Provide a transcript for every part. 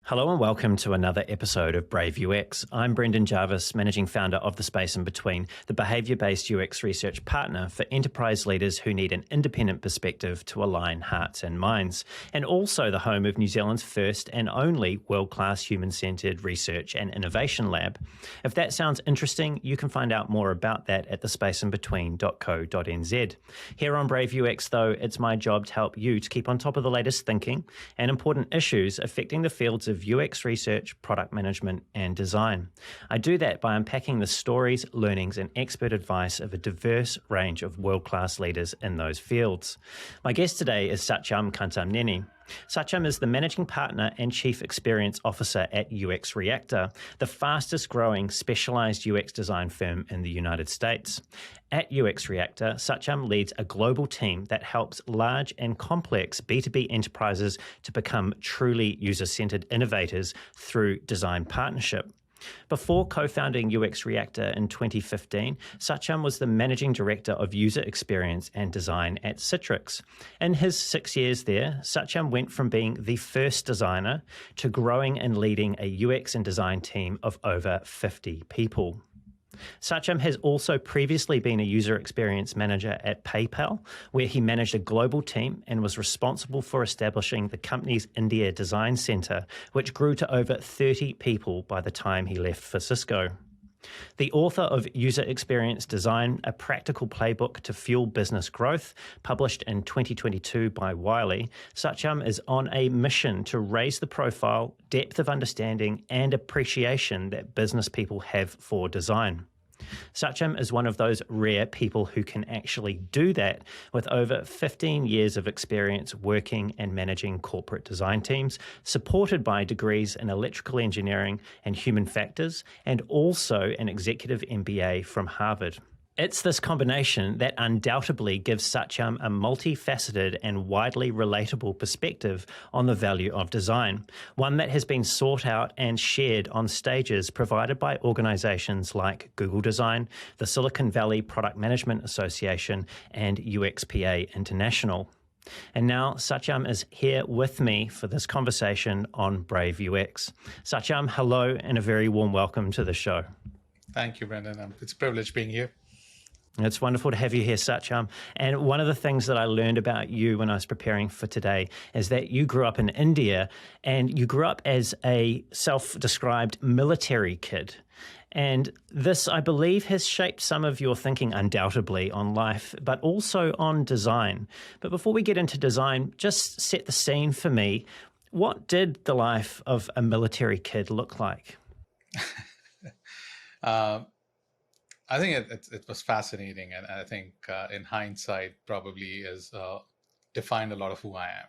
Hello and welcome to another episode of Brave UX. I'm Brendan Jarvis, managing founder of The Space in Between, the behaviour-based UX research partner for enterprise leaders who need an independent perspective to align hearts and minds, and also the home of New Zealand's first and only world-class human-centred research and innovation lab. If that sounds interesting, you can find out more about that at thespaceinbetween.co.nz. Here on Brave UX, though, it's my job to help you to keep on top of the latest thinking and important issues affecting the fields of UX research, product management, and design. I do that by unpacking the stories, learnings, and expert advice of a diverse range of world-class leaders in those fields. My guest today is Satyam Kantamneni. Satyam is the Managing Partner and Chief Experience Officer at UXReactor, the fastest growing specialised UX design firm in the United States. At UXReactor, Satyam leads a global team that helps large and complex B2B enterprises to become truly user-centred innovators through design partnership. Before co-founding UXReactor in 2015, Satyam was the Managing Director of User Experience and Design at Citrix. In his 6 years there, Satyam went from being the first designer to growing and leading a UX and design team of over 50 people. Satyam has also previously been a user experience manager at PayPal, where he managed a global team and was responsible for establishing the company's India Design Centre, which grew to over 30 people by the time he left for Cisco. The author of User Experience Design, a practical playbook to fuel business growth, published in 2022 by Wiley, Satyam is on a mission to raise the profile, depth of understanding, and appreciation that business people have for design. Satyam is one of those rare people who can actually do that, with over 15 years of experience working and managing corporate design teams, supported by degrees in electrical engineering and human factors, and also an executive MBA from Harvard. It's this combination that undoubtedly gives Satyam a multifaceted and widely relatable perspective on the value of design, one that has been sought out and shared on stages provided by organizations like Google Design, the Silicon Valley Product Management Association, and UXPA International. And now Satyam is here with me for this conversation on Brave UX. Satyam, hello, and a very warm welcome to the show. Thank you, Brendan. It's a privilege being here. It's wonderful to have you here, Satyam. And one of the things that I learned about you when I was preparing for today is that you grew up in India, and you grew up as a self-described military kid. And this, I believe, has shaped some of your thinking undoubtedly on life, but also on design. But before we get into design, just set the scene for me. What did the life of a military kid look like? I think it was fascinating, and I think in hindsight probably has defined a lot of who I am.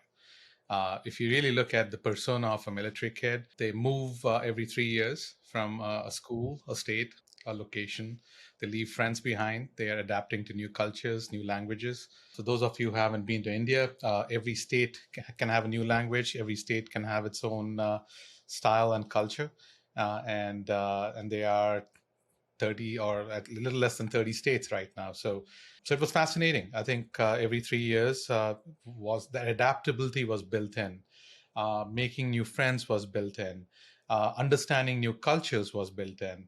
If you really look at the persona of a military kid, they move every 3 years from a school, a state, a location. They leave friends behind. They are adapting to new cultures, new languages. So those of you who haven't been to India, every state can have a new language. Every state can have its own style and culture, and they are 30 or a little less than 30 states right now. So it was fascinating. I think every 3 years was the adaptability was built in, making new friends was built in, understanding new cultures was built in,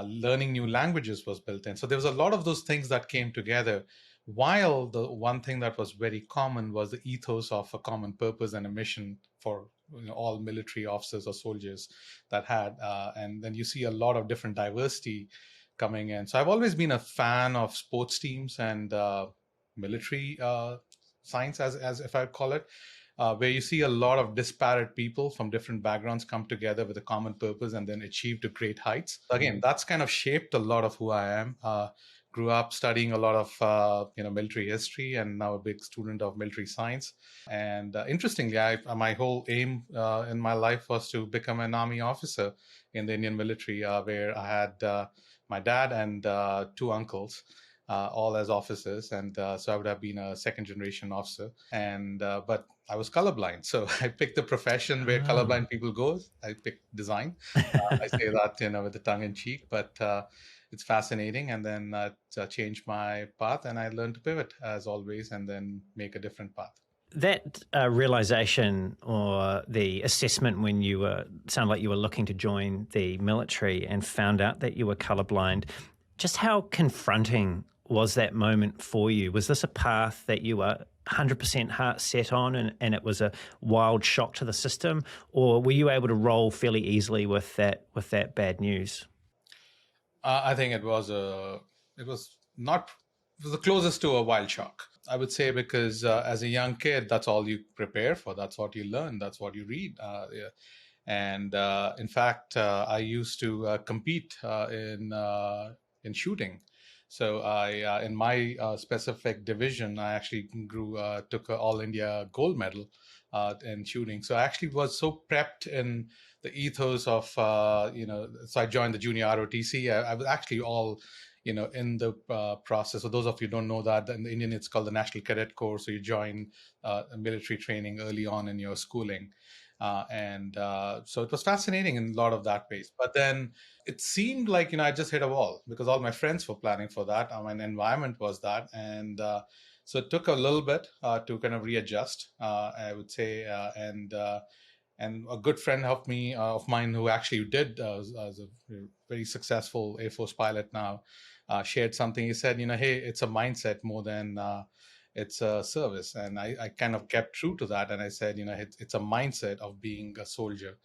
learning new languages was built in. So there was a lot of those things that came together, while the one thing that was very common was the ethos of a common purpose and a mission for all military officers or soldiers that had. And then you see a lot of different diversity coming in. So I've always been a fan of sports teams and military science, as if I call it, where you see a lot of disparate people from different backgrounds come together with a common purpose and then achieve to great heights. Again, that's kind of shaped a lot of who I am. Grew up studying a lot of military history, and now a big student of military science. And interestingly, my whole aim in my life was to become an army officer in the Indian military, where I had my dad and two uncles, all as officers, and so I would have been a second generation officer. And but I was colorblind, so I picked the profession where colorblind people go. I picked design. I say that with the tongue in cheek, but it's fascinating. And then changed my path, and I learned to pivot as always, and then make a different path. That realization or the assessment when you sound like you were looking to join the military and found out that you were colorblind, just how confronting was that moment for you? Was this a path that you were 100% heart set on and it was a wild shock to the system, or were you able to roll fairly easily with that bad news? I think it was not, it was the closest to a wild shock, I would say, because as a young kid, that's all you prepare for. That's what you learn. That's what you read. Yeah. And in fact, I used to compete in shooting. So in my specific division, I actually took an All India gold medal in shooting. So I actually was so prepped in the ethos of so I joined the junior ROTC. I was actually all in the process. So those of you who don't know that, in the Indian it's called the National Cadet Corps. So you join military training early on in your schooling. So it was fascinating in a lot of that ways. But then it seemed like, I just hit a wall because all my friends were planning for that. My environment was that. And so it took a little bit to kind of readjust, I would say. And a good friend of mine who actually did as a very successful Air Force pilot now, shared something. He said, hey, it's a mindset more than it's a service. And I kind of kept true to that. And I said, it's a mindset of being a soldier,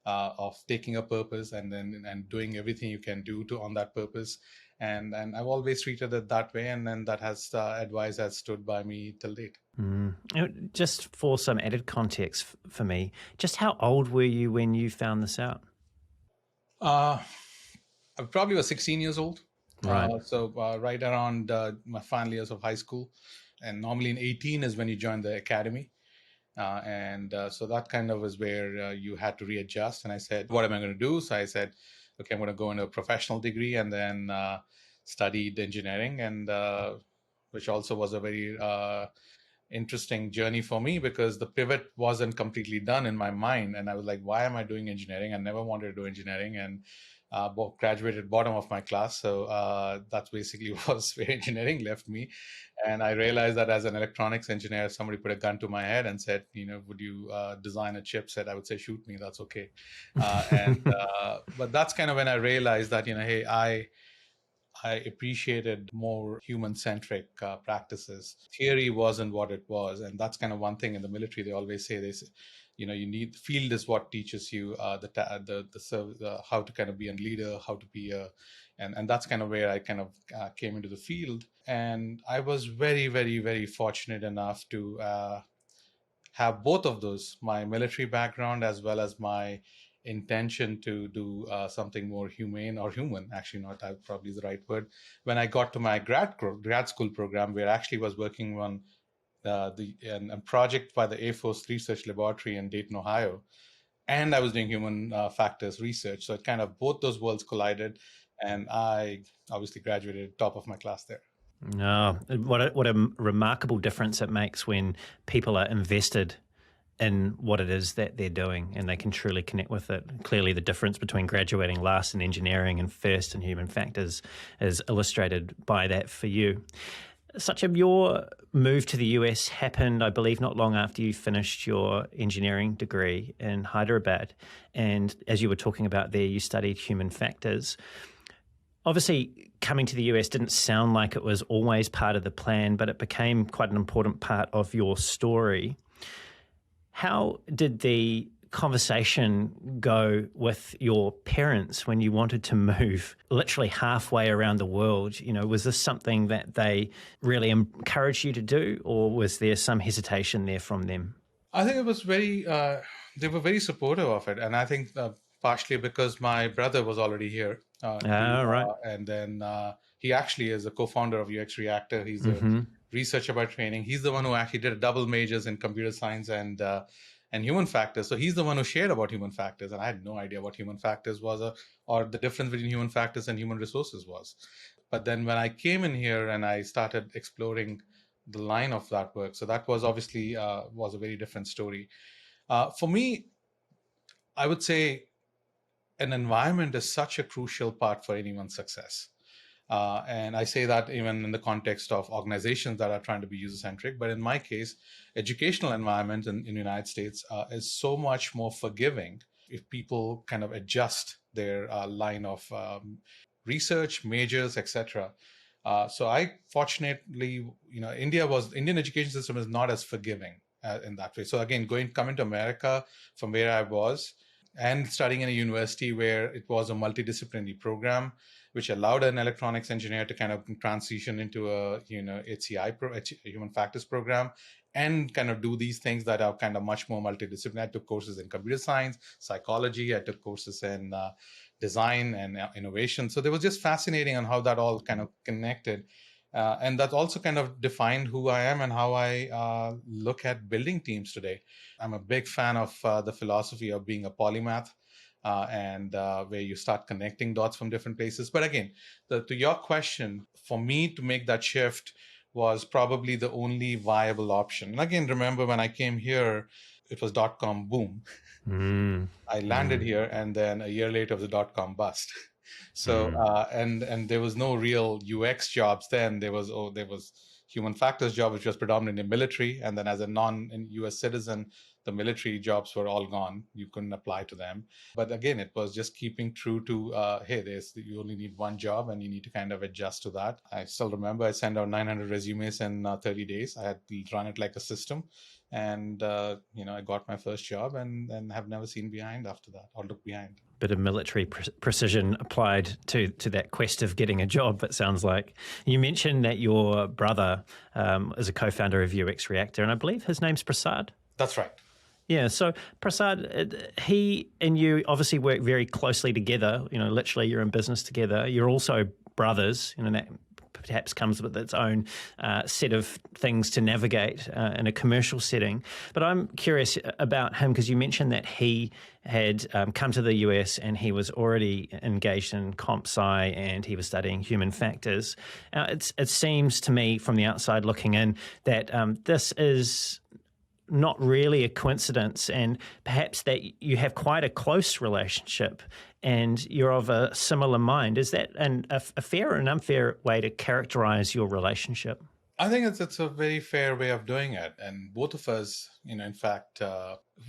of taking a purpose and doing everything you can do to on that purpose. And I've always treated it that way. And then that has advice has stood by me till date. Just for some added context for me, just how old were you when you found this out? I probably was 16 years old. Right. So right around my final years of high school. And normally in 18 is when you join the academy. So that kind of was where you had to readjust. And I said, what am I going to do? So I said, okay, I'm going to go into a professional degree and then studied engineering, and which also was a very interesting journey for me because the pivot wasn't completely done in my mind. And I was like, why am I doing engineering? I never wanted to do engineering, and graduated bottom of my class. So that's basically was where engineering left me. And I realized that as an electronics engineer, if somebody put a gun to my head and said, would you design a chipset? I would say, shoot me, that's okay. But that's kind of when I realized that, hey, I appreciated more human-centric practices. Theory wasn't what it was, and that's kind of one thing in the military. They always say this, you need field is what teaches you how to kind of be a leader, how to be and that's kind of where I kind of came into the field. And I was very, very, very fortunate enough to have both of those, my military background as well as my intention to do something more humane or human, actually not that probably is the right word. When I got to my grad school program, where I actually was working on a project by the Air Force Research Laboratory in Dayton, Ohio, and I was doing human factors research. So it kind of both those worlds collided, and I obviously graduated top of my class there. No, what a remarkable difference it makes when people are invested in what it is that they're doing and they can truly connect with it. Clearly, the difference between graduating last in engineering and first in human factors is illustrated by that for you. Satyam, your move to the US happened, I believe, not long after you finished your engineering degree in Hyderabad. And as you were talking about there, you studied human factors. Obviously, coming to the US didn't sound like it was always part of the plan, but it became quite an important part of your story. How did the conversation go with your parents when you wanted to move literally halfway around the world? Was this something that they really encouraged you to do, or was there some hesitation there from them? I think it was they were very supportive of it. And I think partially because my brother was already here. Right. And then he actually is a co-founder of UXReactor. He's a researcher by training. He's the one who actually did double majors in computer science and human factors. So he's the one who shared about human factors. And I had no idea what human factors was or the difference between human factors and human resources was. But then when I came in here and I started exploring the line of that work, so that was obviously was a very different story. For me, I would say an environment is such a crucial part for anyone's success. And I say that even in the context of organizations that are trying to be user-centric. But in my case, educational environment in the United States is so much more forgiving if people kind of adjust their line of research, majors, etc. So I fortunately, Indian education system is not as forgiving in that way. So again, coming to America from where I was and studying in a university where it was a multidisciplinary program, which allowed an electronics engineer to kind of transition into a HCI human factors program, and kind of do these things that are kind of much more multidisciplinary. I took courses in computer science, psychology. I took courses in design and innovation. So it was just fascinating on how that all kind of connected. And that also kind of defined who I am and how I look at building teams today. I'm a big fan of the philosophy of being a polymath, and where you start connecting dots from different places. But again, to your question, for me to make that shift was probably the only viable option. And again, remember when I came here, it was .com boom. I landed here, and then a year later, it was a .com bust. So and there was no real UX jobs then. There was human factors job, which was predominantly military, and then as a non-US citizen, the military jobs were all gone. You couldn't apply to them. But again, it was just keeping true to you only need one job, and you need to kind of adjust to that. I still remember I sent out 900 resumes in 30 days. I had to run it like a system. And I got my first job, and have never seen behind after that, or looked behind. Bit of military precision applied to that quest of getting a job, it sounds like. You mentioned that your brother is a co-founder of UXReactor, and I believe his name's Prasad. That's right. Yeah, so Prasad, he and you obviously work very closely together. Literally you're in business together. You're also brothers, that perhaps comes with its own set of things to navigate in a commercial setting. But I'm curious about him because you mentioned that he had come to the US and he was already engaged in comp sci and he was studying human factors. It seems to me from the outside looking in that this is not really a coincidence, and perhaps that you have quite a close relationship and you're of a similar mind. Is that a fair or an unfair way to characterize your relationship? I think it's a very fair way of doing it. And both of us, in fact,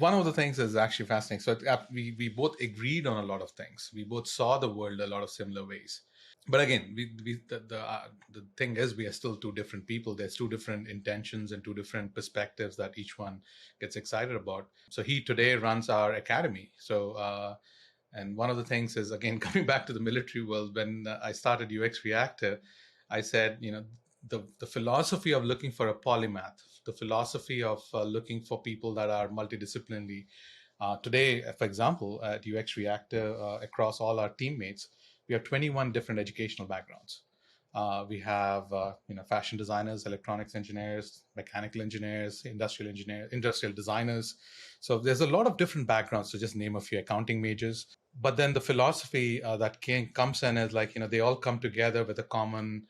one of the things is actually fascinating. So we both agreed on a lot of things. We both saw the world a lot of similar ways. But again, the thing is, we are still two different people. There's two different intentions and two different perspectives that each one gets excited about. So he today runs our academy. So, and one of the things is, again, coming back to the military world, when I started UXReactor, I said, the philosophy of looking for a polymath, the philosophy of looking for people that are multidisciplinary. Today, for example, at UXReactor, across all our teammates, we have 21 different educational backgrounds. We have fashion designers, electronics engineers, mechanical engineers, industrial designers. So there's a lot of different backgrounds, to just name a few, accounting majors. But then the philosophy that comes in is they all come together with a common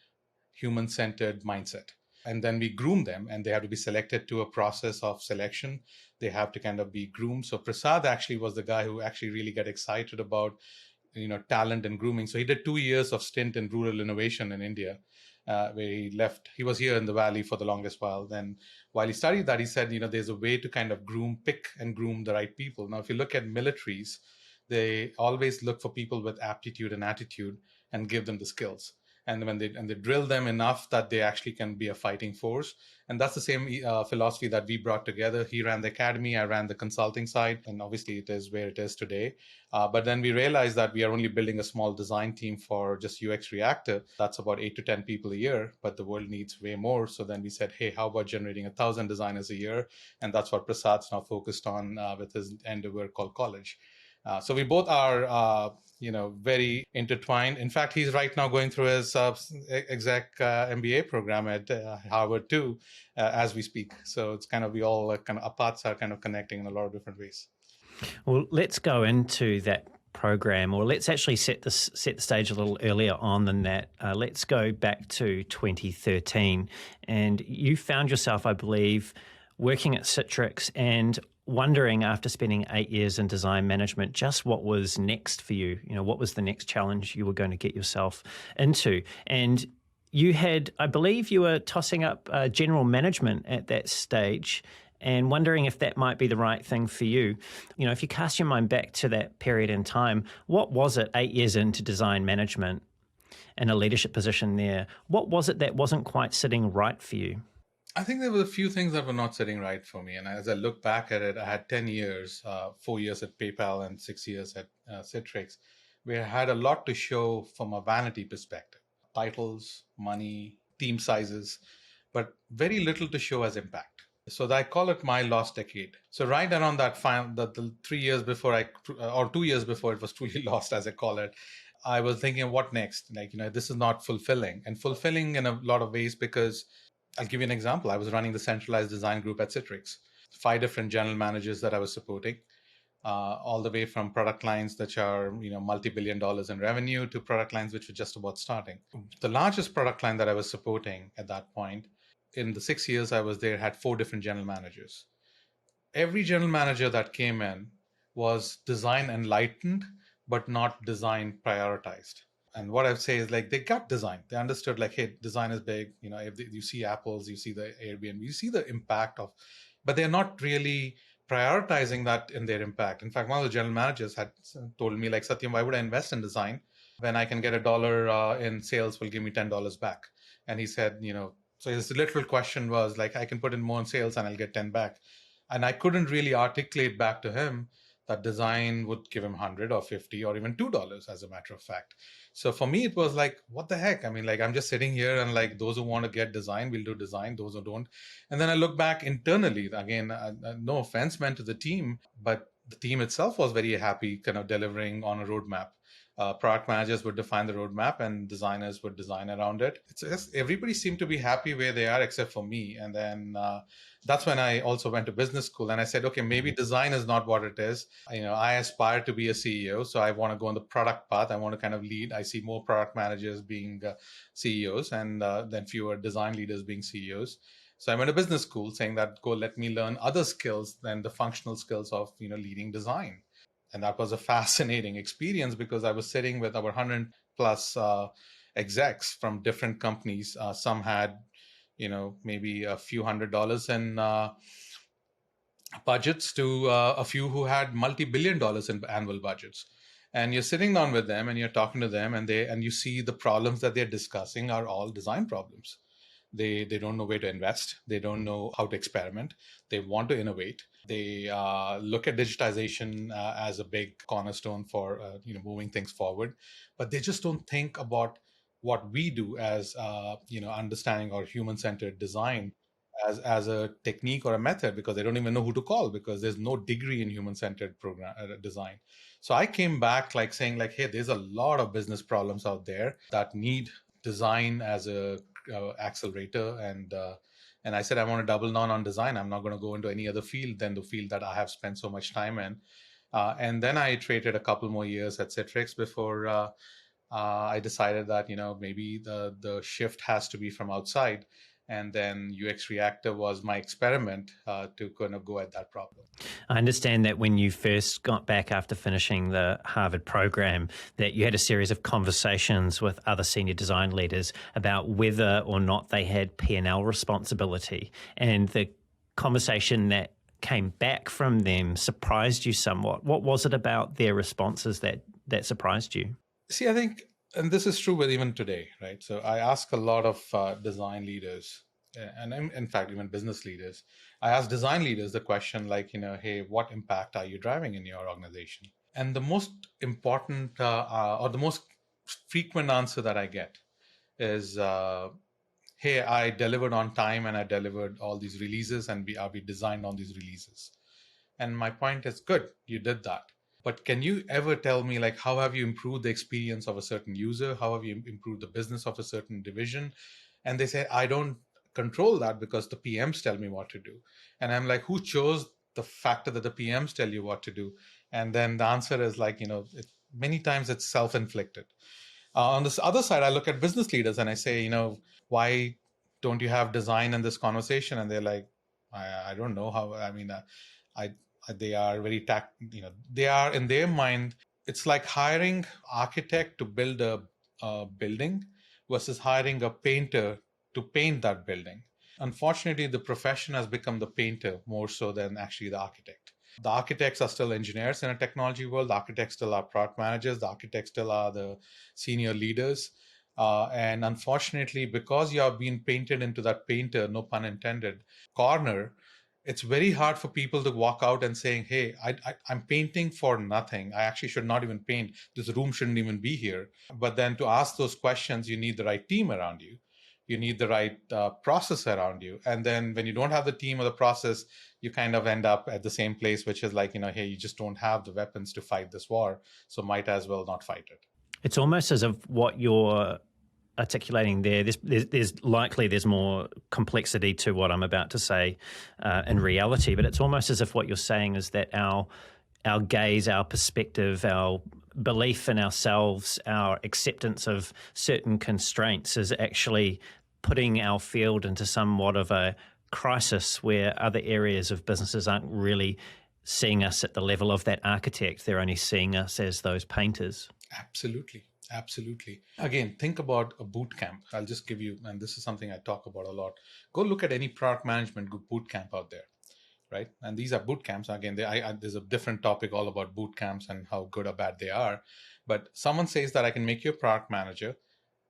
human-centered mindset. And then we groom them, and they have to be selected to a process of selection. They have to kind of be groomed. So Prasad actually was the guy who actually really got excited about talent and grooming. So he did 2 years of stint in rural innovation in India, where he left. He was here in the Valley for the longest while. Then while he studied that, he said, there's a way to kind of pick and groom the right people. Now, if you look at militaries, they always look for people with aptitude and attitude and give them the skills. And when they drill them enough that they actually can be a fighting force. And that's the same philosophy that we brought together. He ran the academy, I ran the consulting side, and obviously it is where it is today. But then we realized that we are only building a small design team for just UXReactor. That's about 8 to 10 people a year, but the world needs way more. So then we said, hey, how about generating 1,000 designers a year? And that's what Prasad's now focused on with his endeavor called college. So we both are, very intertwined. In fact, he's right now going through his exec MBA program at Harvard too, as we speak. So it's kind of, we all our paths are kind of connecting in a lot of different ways. Well, let's go into that program, or let's actually set the stage a little earlier on than that. Let's go back to 2013, and you found yourself, I believe, working at Citrix, and wondering, after spending 8 years in design management, just what was next for you. What was the next challenge you were going to get yourself into? And you had, I believe you were tossing up general management at that stage and wondering if that might be the right thing for you. If you cast your mind back to that period in time, what was it 8 years into design management in a leadership position there? What was it that wasn't quite sitting right for you? I think there were a few things that were not sitting right for me. And as I look back at it, I had 10 years, 4 years at PayPal and 6 years at Citrix, where I had a lot to show from a vanity perspective. Titles, money, team sizes, but very little to show as impact. So I call it my lost decade. So right around that the 3 years before or 2 years before it was truly lost, as I call it, I was thinking, what next? This is not fulfilling, and fulfilling in a lot of ways, because I'll give you an example. I was running the centralized design group at Citrix, 5 different general managers that I was supporting, all the way from product lines that are multi-billion dollars in revenue to product lines which were just about starting. The largest product line that I was supporting at that point, in the 6 years I was there, had 4 different general managers. Every general manager that came in was design enlightened, but not design prioritized. And what I would say is, they got design. They understood, hey, design is big. If you see Apple's, you see the Airbnb, you see the impact of, but they're not really prioritizing that in their impact. In fact, one of the general managers had told me, Satyam, why would I invest in design when I can get $1 in sales will give me $10 back? And he said, so his literal question was I can put in more in sales and I'll get 10 back. And I couldn't really articulate back to him that design would give him 100 or 50 or even $2, as a matter of fact. So for me, it was what the heck? I'm just sitting here, and those who want to get design will do design, those who don't. And then I look back internally, again, no offense meant to the team, but the team itself was very happy kind of delivering on a roadmap. Product managers would define the roadmap and designers would design around it. It's just everybody seemed to be happy where they are except for me. And then that's when I also went to business school, and I said, okay, maybe design is not what it is. I aspire to be a CEO, so I want to go on the product path. I want to kind of lead. I see more product managers being CEOs and then fewer design leaders being CEOs. So I went to business school saying that, go, let me learn other skills than the functional skills of leading design. And that was a fascinating experience, because I was sitting with over 100 plus execs from different companies. Some had, maybe a few $100s in budgets, to a few who had multi-billion dollars in annual budgets. And you're sitting down with them and you're talking to them, and you see the problems that they're discussing are all design problems. They don't know where to invest. They don't know how to experiment. They want to innovate. They look at digitization as a big cornerstone for moving things forward, but they just don't think about what we do as understanding our human-centered design as a technique or a method, because they don't even know who to call, because there's no degree in human-centered program design. So I came back saying hey, there's a lot of business problems out there that need design as a accelerator, and I said I want to double down on design. I'm not going to go into any other field than the field that I have spent so much time in. And then I traded a couple more years at Citrix before I decided that maybe the shift has to be from outside. And then UXReactor was my experiment to kind of go at that problem. I understand that when you first got back after finishing the Harvard program, that you had a series of conversations with other senior design leaders about whether or not they had P&L responsibility. And the conversation that came back from them surprised you somewhat. What was it about their responses that surprised you? See, I think, and this is true with even today, right? So I ask a lot of design leaders, and in fact, even business leaders. I ask design leaders the question hey, what impact are you driving in your organization? And the most important or the most frequent answer that I get is, hey, I delivered on time and I delivered all these releases, and we designed on these releases. And my point is, good, you did that. But can you ever tell me how have you improved the experience of a certain user? How have you improved the business of a certain division? And they say, I don't control that because the PMs tell me what to do. And I'm like, who chose the factor that the PMs tell you what to do? And then the answer is many times it's self-inflicted. On this other side, I look at business leaders and I say, why don't you have design in this conversation? And they're like, I don't know how. I They are very they are in their mind. It's like hiring architect to build a building versus hiring a painter to paint that building. Unfortunately, the profession has become the painter more so than actually the architect. The architects are still engineers in a technology world. The architects still are product managers. The architects still are the senior leaders. And unfortunately, because you are being painted into that painter, no pun intended, corner, it's very hard for people to walk out and saying, hey, I'm painting for nothing. I actually should not even paint. This room shouldn't even be here. But then to ask those questions, you need the right team around you. You need the right process around you. And then when you don't have the team or the process, you kind of end up at the same place, which is like, hey, you just don't have the weapons to fight this war. So might as well not fight it. It's almost as if what you're articulating there, there's more complexity to what I'm about to say in reality, but it's almost as if what you're saying is that our gaze, our perspective, our belief in ourselves, our acceptance of certain constraints is actually putting our field into somewhat of a crisis where other areas of businesses aren't really seeing us at the level of that architect. They're only seeing us as those painters. Absolutely. Absolutely. Again, think about a boot camp. I'll just give you, and this is something I talk about a lot. Go look at any product management boot camp out there, right? And these are boot camps. Again, there's a different topic all about boot camps and how good or bad they are. But someone says that I can make you a product manager,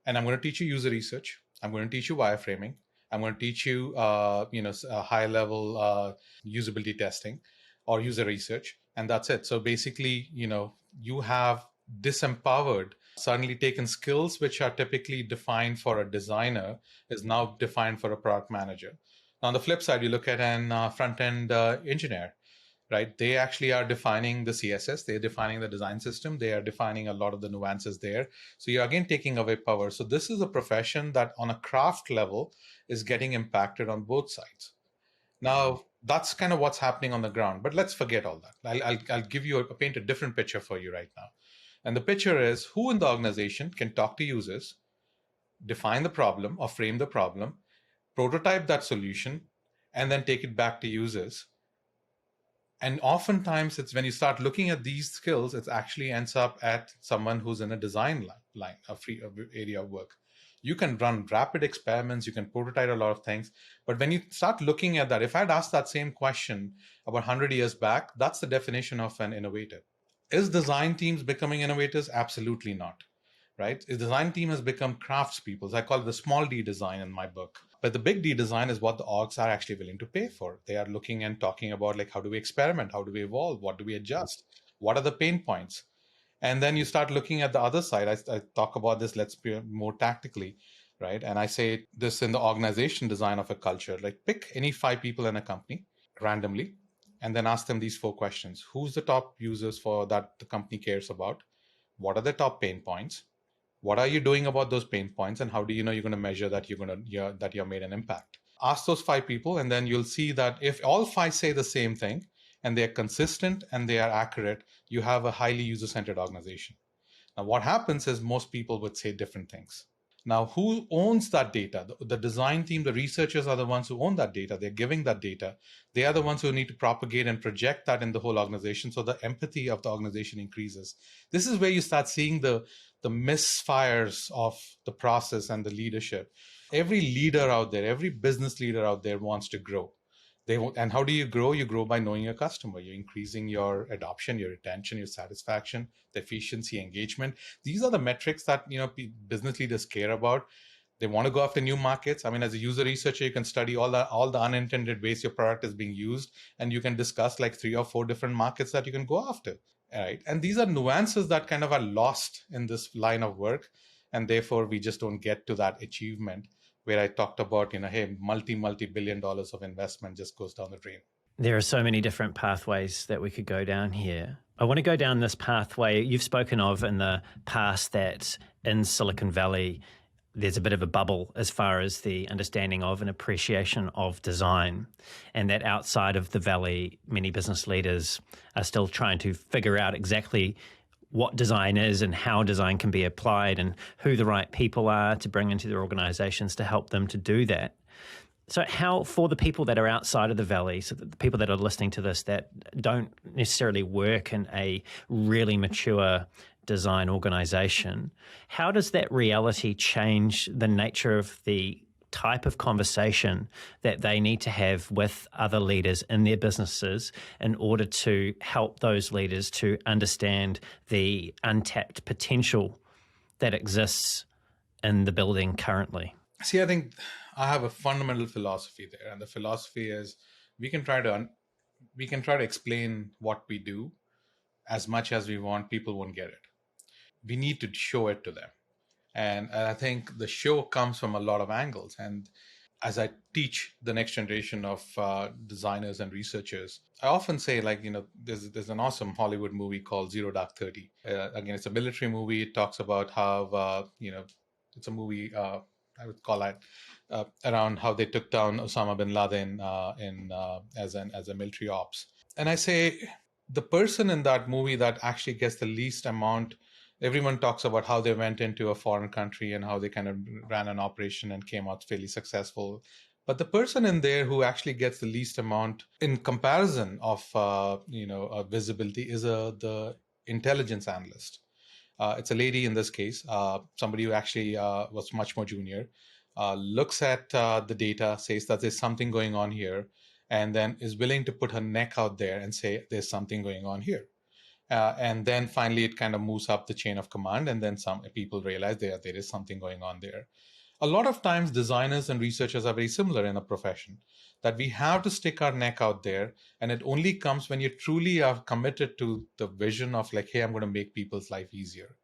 and I'm going to teach you user research. I'm going to teach you wireframing. I'm going to teach you, high-level usability testing or user research, and that's it. So basically, you have disempowered, suddenly taken skills which are typically defined for a designer is now defined for a product manager. Now, on the flip side, you look at an front-end engineer, right? They actually are defining the CSS, they're defining the design system, they are defining a lot of the nuances there. So you're again taking away power. So this is a profession that on a craft level is getting impacted on both sides. Now, that's kind of what's happening on the ground, but let's forget all that. I'll give you paint a different picture for you right now. And the picture is who in the organization can talk to users, define the problem or frame the problem, prototype that solution, and then take it back to users. And oftentimes it's when you start looking at these skills, it actually ends up at someone who's in a design line, a free area of work. You can run rapid experiments, you can prototype a lot of things. But when you start looking at that, if I'd asked that same question about 100 years back, that's the definition of an innovator. Is design teams becoming innovators? Absolutely not, right? The design team has become craftspeople. I call it the small d design in my book. But the big D design is what the orgs are actually willing to pay for. They are looking and talking about like, how do we experiment? How do we evolve? What do we adjust? What are the pain points? And then you start looking at the other side. I talk about this, let's be more tactically, right? And I say this in the organization design of a culture, like pick any 5 people in a company randomly, and then ask them these 4 questions. Who's the top users for that the company cares about? What are the top pain points? What are you doing about those pain points? And how do you know you're going to measure that you've made an impact? Ask those 5 people, and then you'll see that if all 5 say the same thing and they're consistent and they are accurate, you have a highly user-centered organization. Now, what happens is most people would say different things. Now, who owns that data? The design team, the researchers are the ones who own that data. They're giving that data. They are the ones who need to propagate and project that in the whole organization so the empathy of the organization increases. This is where you start seeing the misfires of the process and the leadership. Every leader out there, every business leader out there wants to grow. And how do you grow? You grow by knowing your customer. You're increasing your adoption, your retention, your satisfaction, the efficiency, engagement. These are the metrics that business leaders care about. They want to go after new markets. I mean, as a user researcher, you can study all the unintended ways your product is being used, and you can discuss like 3 or 4 different markets that you can go after. Right? And these are nuances that kind of are lost in this line of work, and therefore we just don't get to that achievement where I talked about, hey, multi-billion dollars of investment just goes down the drain. There are so many different pathways that we could go down here. I want to go down this pathway. You've spoken of in the past that in Silicon Valley, there's a bit of a bubble as far as the understanding of and appreciation of design, and that outside of the valley, many business leaders are still trying to figure out exactly what design is and how design can be applied and who the right people are to bring into their organizations to help them to do that. So how, for the people that are outside of the valley, so the people that are listening to this that don't necessarily work in a really mature design organization, how does that reality change the nature of the type of conversation that they need to have with other leaders in their businesses in order to help those leaders to understand the untapped potential that exists in the building currently? See, I think I have a fundamental philosophy there, and the philosophy is we can try to we can try to explain what we do as much as we want. People won't get it. We need to show it to them, and I think the show comes from a lot of angles. And as I teach the next generation of designers and researchers, I often say, like, there's an awesome Hollywood movie called Zero Dark 30. Again, it's a military movie. It talks about how it's a movie. I would call it around how they took down Osama bin Laden as a military ops. And I say the person in that movie that actually gets the least amount. Everyone talks about how they went into a foreign country and how they kind of ran an operation and came out fairly successful. But the person in there who actually gets the least amount in comparison of visibility is the intelligence analyst. It's a lady in this case, somebody who actually was much more junior, looks at the data, says that there's something going on here, and then is willing to put her neck out there and say there's something going on here. And then finally, it kind of moves up the chain of command, and then some people realize there is something going on there. A lot of times, designers and researchers are very similar in a profession, that we have to stick our neck out there, and it only comes when you truly are committed to the vision of, like, hey, I'm going to make people's life easier.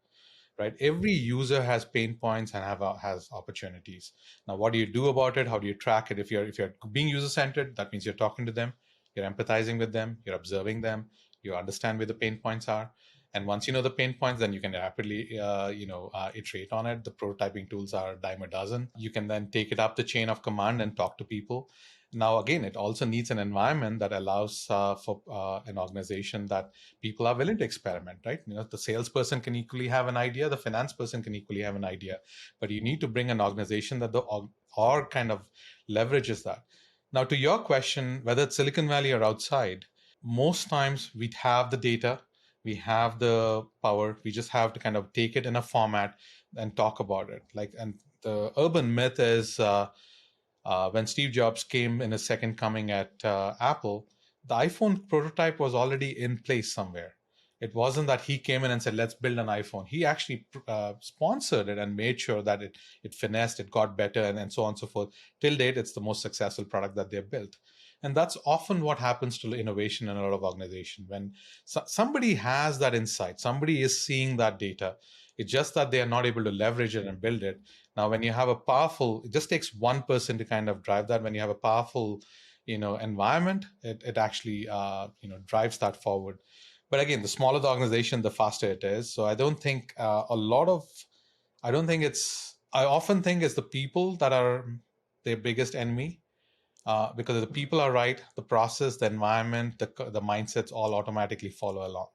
Right? Every user has pain points and has opportunities. Now, what do you do about it? How do you track it? If you're being user centered, that means you're talking to them, you're empathizing with them, you're observing them, you understand where the pain points are. And once you know the pain points, then you can rapidly, iterate on it. The prototyping tools are a dime a dozen. You can then take it up the chain of command and talk to people. Now, again, it also needs an environment that allows for an organization that people are willing to experiment, right? The salesperson can equally have an idea, the finance person can equally have an idea, but you need to bring an organization that the org kind of leverages that. Now, to your question, whether it's Silicon Valley or outside, most times we have the data, we have the power, we just have to kind of take it in a format and talk about it. And the urban myth is when Steve Jobs came in his second coming at Apple, the iPhone prototype was already in place somewhere. It wasn't that he came in and said, let's build an iPhone. He actually sponsored it and made sure that it finessed, it got better, and so on and so forth. Till date, it's the most successful product that they've built. And that's often what happens to innovation in a lot of organizations. When somebody has that insight, somebody is seeing that data, it's just that they are not able to leverage it and build it. Now, when you have a powerful, it just takes one person to kind of drive that. When you have a powerful, environment, it actually, drives that forward. But again, the smaller the organization, the faster it is. So I don't think I often think it's the people that are their biggest enemy. Because if the people are right, the process, the environment, the mindsets all automatically follow along.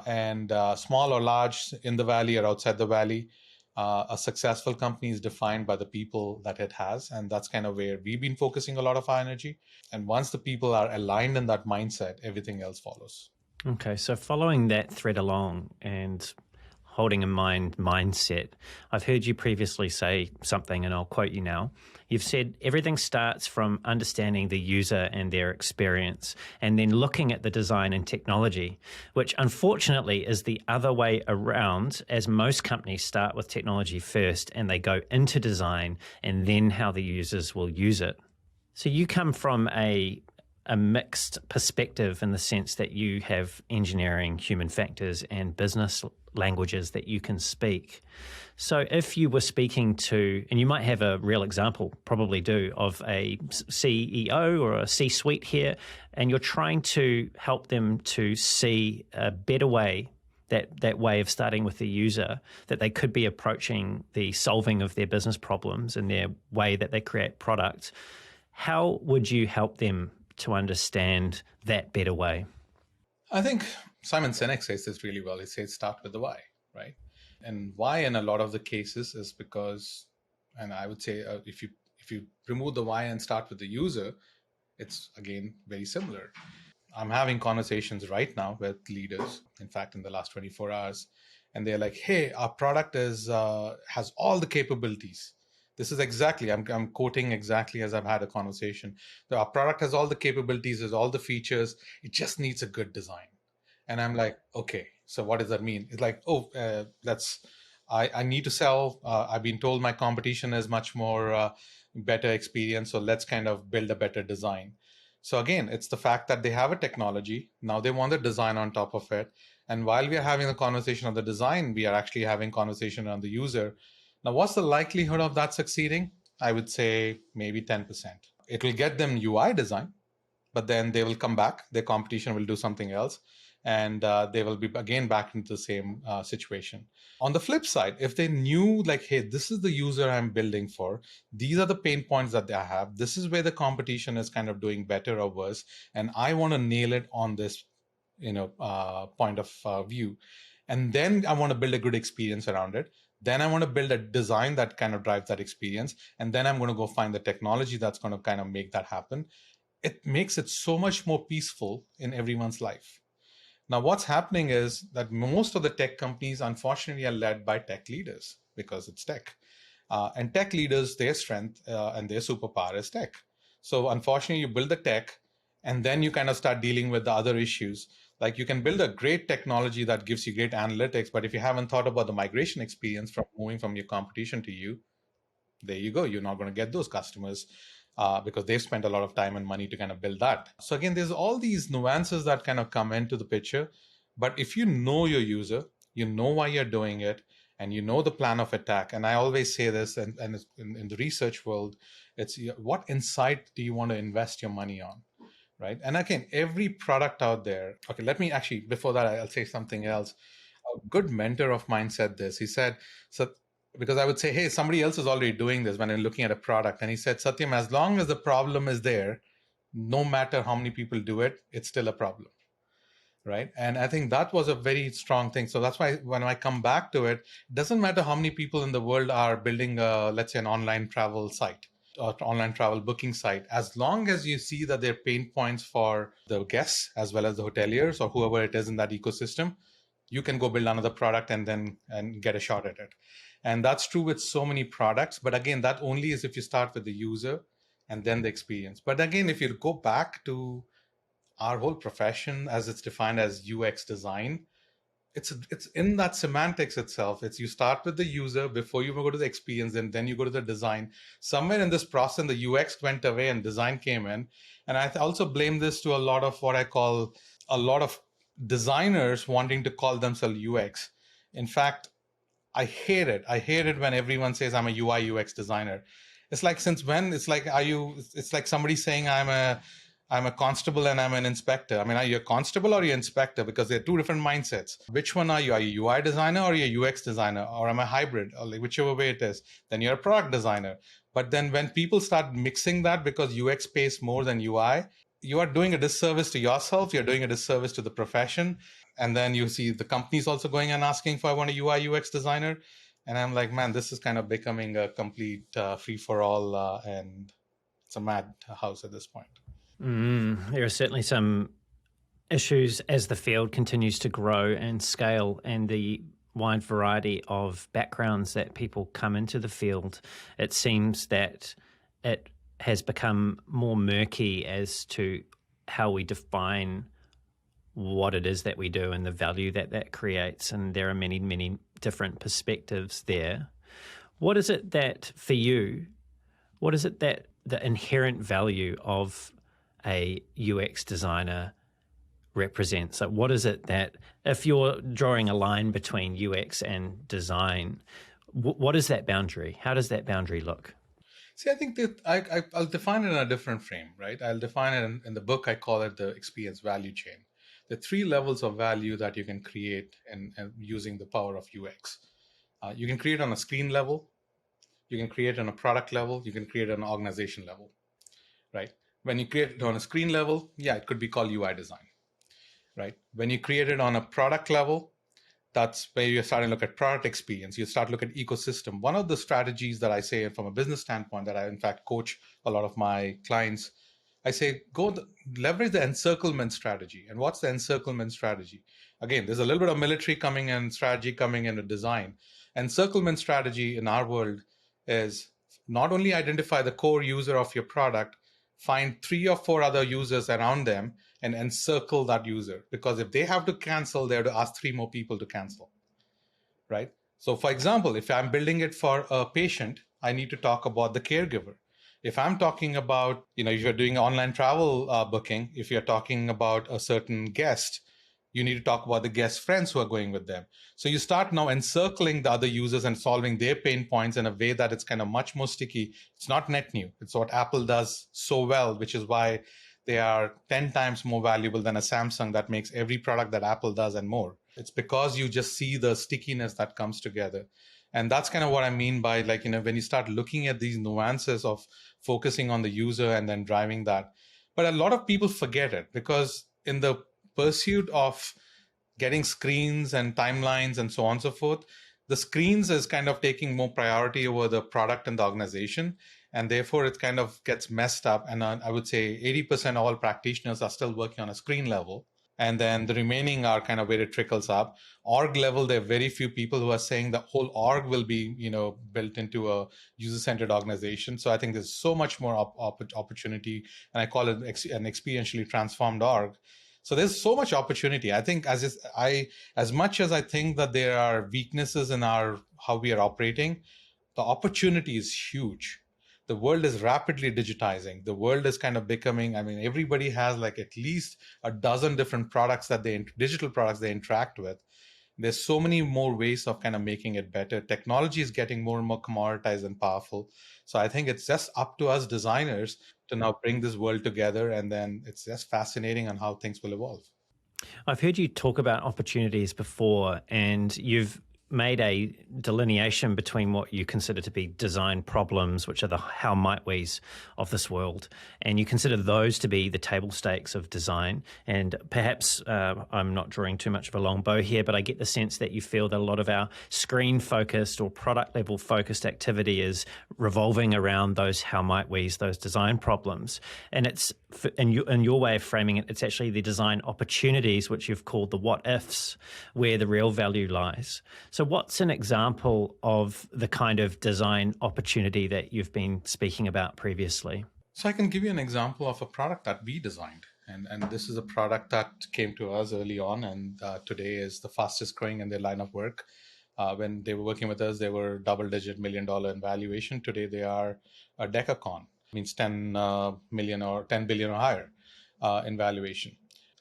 And small or large, in the valley or outside the valley, a successful company is defined by the people that it has. And that's kind of where we've been focusing a lot of our energy. And once the people are aligned in that mindset, everything else follows. Okay, so following that thread along and holding in mind mindset, I've heard you previously say something, and I'll quote you now. You've said everything starts from understanding the user and their experience and then looking at the design and technology, which unfortunately is the other way around, as most companies start with technology first and they go into design and then how the users will use it. So you come from a mixed perspective in the sense that you have engineering, human factors, and business languages that you can speak. So if you were speaking to, and you might have a real example, probably do, of a CEO or a C-suite here, and you're trying to help them to see a better way, that way of starting with the user, that they could be approaching the solving of their business problems and their way that they create products, how would you help them to understand that better way? I think Simon Sinek says this really well. He says start with the why, right? And why in a lot of the cases is because, and I would say if If you remove the why and start with the user, it's again very similar. I'm having conversations right now with leaders, in fact, in the last 24 hours, and they're like, hey, our product has all the capabilities. This is exactly, I'm quoting exactly as I've had a conversation. Our product has all the capabilities, has all the features. It just needs a good design. And I'm like, okay, so what does that mean? It's like, I need to sell. I've been told my competition is much more better experience. So let's kind of build a better design. So again, it's the fact that they have a technology. Now they want the design on top of it. And while we are having a conversation on the design, we are actually having conversation on the user. Now, what's the likelihood of that succeeding? I would say maybe 10%. It will get them UI design, but then they will come back. Their competition will do something else, and they will be again back into the same situation. On the flip side, if they knew like, hey, this is the user I'm building for, these are the pain points that they have, this is where the competition is kind of doing better or worse, and I want to nail it on this point of view, and then I want to build a good experience around it. Then I want to build a design that kind of drives that experience, and then I'm going to go find the technology that's going to kind of make that happen. It makes it so much more peaceful in everyone's life. Now, what's happening is that most of the tech companies, unfortunately, are led by tech leaders because it's tech. And tech leaders, their strength and their superpower is tech. So, unfortunately, you build the tech and then you kind of start dealing with the other issues. Like you can build a great technology that gives you great analytics, but if you haven't thought about the migration experience from moving from your competition to you, there you go. You're not going to get those customers because they've spent a lot of time and money to kind of build that. So again, there's all these nuances that kind of come into the picture. But if you know your user, you know why you're doing it, and you know the plan of attack. And I always say this, and in the research world, it's what insight do you want to invest your money on? Right. And again, every product out there. Okay, let me actually, before that, I'll say something else. A good mentor of mine said this. He said, so because I would say, hey, somebody else is already doing this when I'm looking at a product. And he said, Satyam, as long as the problem is there, no matter how many people do it, it's still a problem. Right. And I think that was a very strong thing. So that's why when I come back to it, it doesn't matter how many people in the world are building, let's say, an online travel site or online travel booking site. As long as you see that there are pain points for the guests as well as the hoteliers or whoever it is in that ecosystem, you can go build another product and get a shot at it. And that's true with so many products. But again, that only is if you start with the user and then the experience. But again, if you go back to our whole profession as it's defined as UX design, it's in that semantics itself. It's you start with the user before you go to the experience, and then you go to the design. Somewhere in this process, the UX went away and design came in. And I also blame this to a lot of what I call a lot of designers wanting to call themselves UX. In fact, I hate it. I hate it when everyone says I'm a UI UX designer. It's like, since when? It's like, it's like somebody saying I'm a constable and I'm an inspector. I mean, are you a constable or are you an inspector? Because they're two different mindsets. Which one are you? Are you a UI designer or are you a UX designer? Or am I hybrid? Or like whichever way it is, then you're a product designer. But then when people start mixing that because UX pays more than UI, you are doing a disservice to yourself. You're doing a disservice to the profession. And then you see the companies also going and asking for, I want a UI UX designer. And I'm like, man, this is kind of becoming a complete free for all. And it's a mad house at this point. There are certainly some issues as the field continues to grow and scale, and the wide variety of backgrounds that people come into the field. It seems that it has become more murky as to how we define what it is that we do and the value that that creates. And there are many, many different perspectives there. What is it that, for you, what is it that the inherent value of a UX designer represents? So what is it that, if you're drawing a line between UX and design, what is that boundary? How does that boundary look? See, I think that I'll define it in a different frame, right? I'll define it in the book. I call it the experience value chain. The three levels of value that you can create and using the power of UX. You can create on a screen level. You can create on a product level. You can create on an organization level, right? When you create it on a screen level, yeah, it could be called UI design, right? When you create it on a product level, That's where you're starting to look at product experience. You start to look at ecosystem. One of the strategies that I say from a business standpoint that I, in fact, coach a lot of my clients, I say, leverage the encirclement strategy. And what's the encirclement strategy? Again, there's a little bit of military coming in, strategy coming in with design. Encirclement strategy in our world is not only identify the core user of your product, find 3 or 4 other users around them and encircle that user. Because if they have to cancel, they have to ask 3 more people to cancel, right? So for example, if I'm building it for a patient, I need to talk about the caregiver. If I'm talking about, if you're doing online travel booking, if you're talking about a certain guest, you need to talk about the guest friends who are going with them. So you start now encircling the other users and solving their pain points in a way that it's kind of much more sticky. It's not net new. It's what Apple does so well, which is why they are 10 times more valuable than a Samsung that makes every product that Apple does and more. It's because you just see the stickiness that comes together. And that's kind of what I mean by when you start looking at these nuances of focusing on the user and then driving that. But a lot of people forget it because in the pursuit of getting screens and timelines and so on and so forth, the screens is kind of taking more priority over the product and the organization. And therefore, it kind of gets messed up. And I would say 80% of all practitioners are still working on a screen level. And then the remaining are kind of where it trickles up. Org level, there are very few people who are saying the whole org will be, built into a user-centered organization. So I think there's so much more opportunity, and I call it an experientially transformed org. So there's so much opportunity. I think as much as I think that there are weaknesses in how we are operating, the opportunity is huge. The world is rapidly digitizing. The world is kind of becoming, everybody has at least a dozen different products digital products they interact with. There's so many more ways of kind of making it better. Technology is getting more and more commoditized and powerful. So I think it's just up to us designers to now bring this world together. And then it's just fascinating on how things will evolve. I've heard you talk about opportunities before, and you've made a delineation between what you consider to be design problems, which are the how might we's of this world, and you consider those to be the table stakes of design. And perhaps I'm not drawing too much of a long bow here, but I get the sense that you feel that a lot of our screen-focused or product-level focused activity is revolving around those how might we's, those design problems. And it's in your way of framing it, it's actually the design opportunities, which you've called the what ifs, where the real value lies. So what's an example of the kind of design opportunity that you've been speaking about previously? So I can give you an example of a product that we designed. And this is a product that came to us early on, and today is the fastest growing in their line of work. When they were working with us, they were double-digit $1 million in valuation. Today, they are a decacorn, means 10 million or 10 billion or higher in valuation.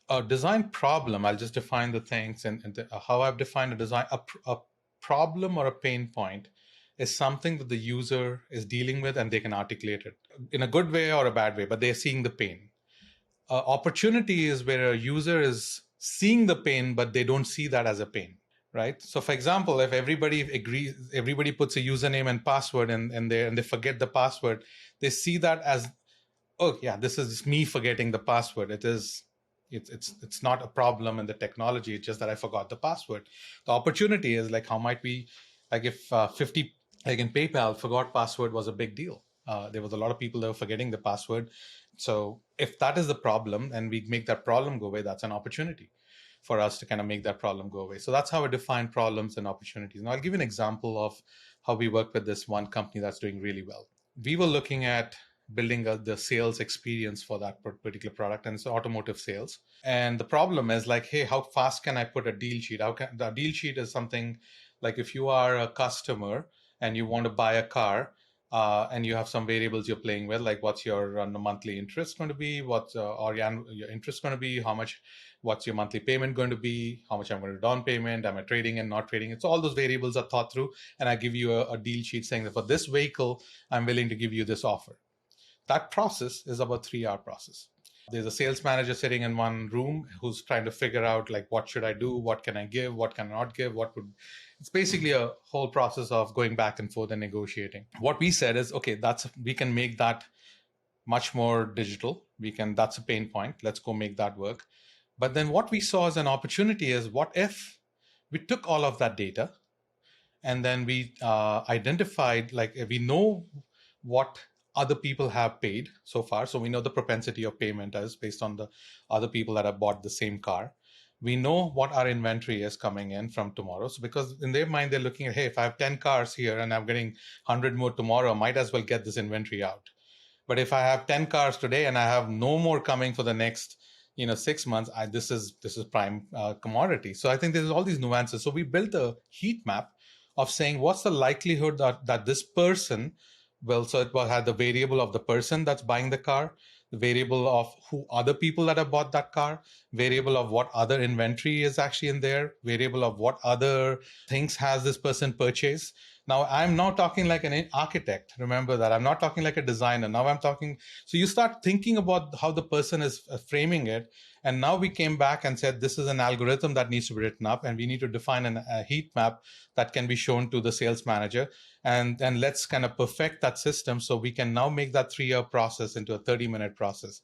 A design problem, I'll just define the things and how I've defined a design. A problem or a pain point is something that the user is dealing with and they can articulate it in a good way or a bad way, but they're seeing the pain. Opportunity is where a user is seeing the pain, but they don't see that as a pain, right? So for example, if everybody agrees, everybody puts a username and password and they forget the password, they see that as, oh yeah, this is just me forgetting the password. It's not a problem in the technology. It's just that I forgot the password. The opportunity is how might we, if 50, in PayPal, forgot password was a big deal. There was a lot of people that were forgetting the password. So if that is the problem and we make that problem go away, that's an opportunity for us to kind of make that problem go away. So that's how I define problems and opportunities. Now I'll give you an example of how we work with this one company that's doing really well. We were looking at building the sales experience for that particular product, and it's automotive sales. And the problem is hey, how fast can I put a deal sheet? The deal sheet is something if you are a customer and you want to buy a car, and you have some variables you're playing with, what's your monthly interest going to be, what's or your interest going to be, what's your monthly payment going to be, how much I'm going to down payment, am I trading and not trading? It's all those variables are thought through, and I give you a deal sheet saying that for this vehicle, I'm willing to give you this offer. That process is about a 3-hour process. There's a sales manager sitting in one room who's trying to figure out what should I do, what can I give, what can I not give, it's basically a whole process of going back and forth and negotiating. What we said is, okay, we can make that much more digital. That's a pain point. Let's go make that work. But then what we saw as an opportunity is, what if We took all of that data, and then we identified, like, we know what other people have paid so far. So we know the propensity of payment is based on the other people that have bought the same car. We know what our inventory is coming in from tomorrow. So because in their mind, they're looking at, hey, if I have 10 cars here and I'm getting 100 more tomorrow, I might as well get this inventory out. But if I have 10 cars today and I have no more coming for the next 6 months, this is prime commodity. So I think there's all these nuances. So we built a heat map of saying what's the likelihood that this person will, so it had the variable of the person that's buying the car, the variable of who other people that have bought that car, variable of what other inventory is actually in there, variable of what other things has this person purchased. Now, I'm not talking like an architect. Remember that. I'm not talking like a designer. Now I'm talking. So you start thinking about how the person is framing it. And now we came back and said, this is an algorithm that needs to be written up, and we need to define a heat map that can be shown to the sales manager. And then let's kind of perfect that system so we can now make that 3-year process into a 30-minute process.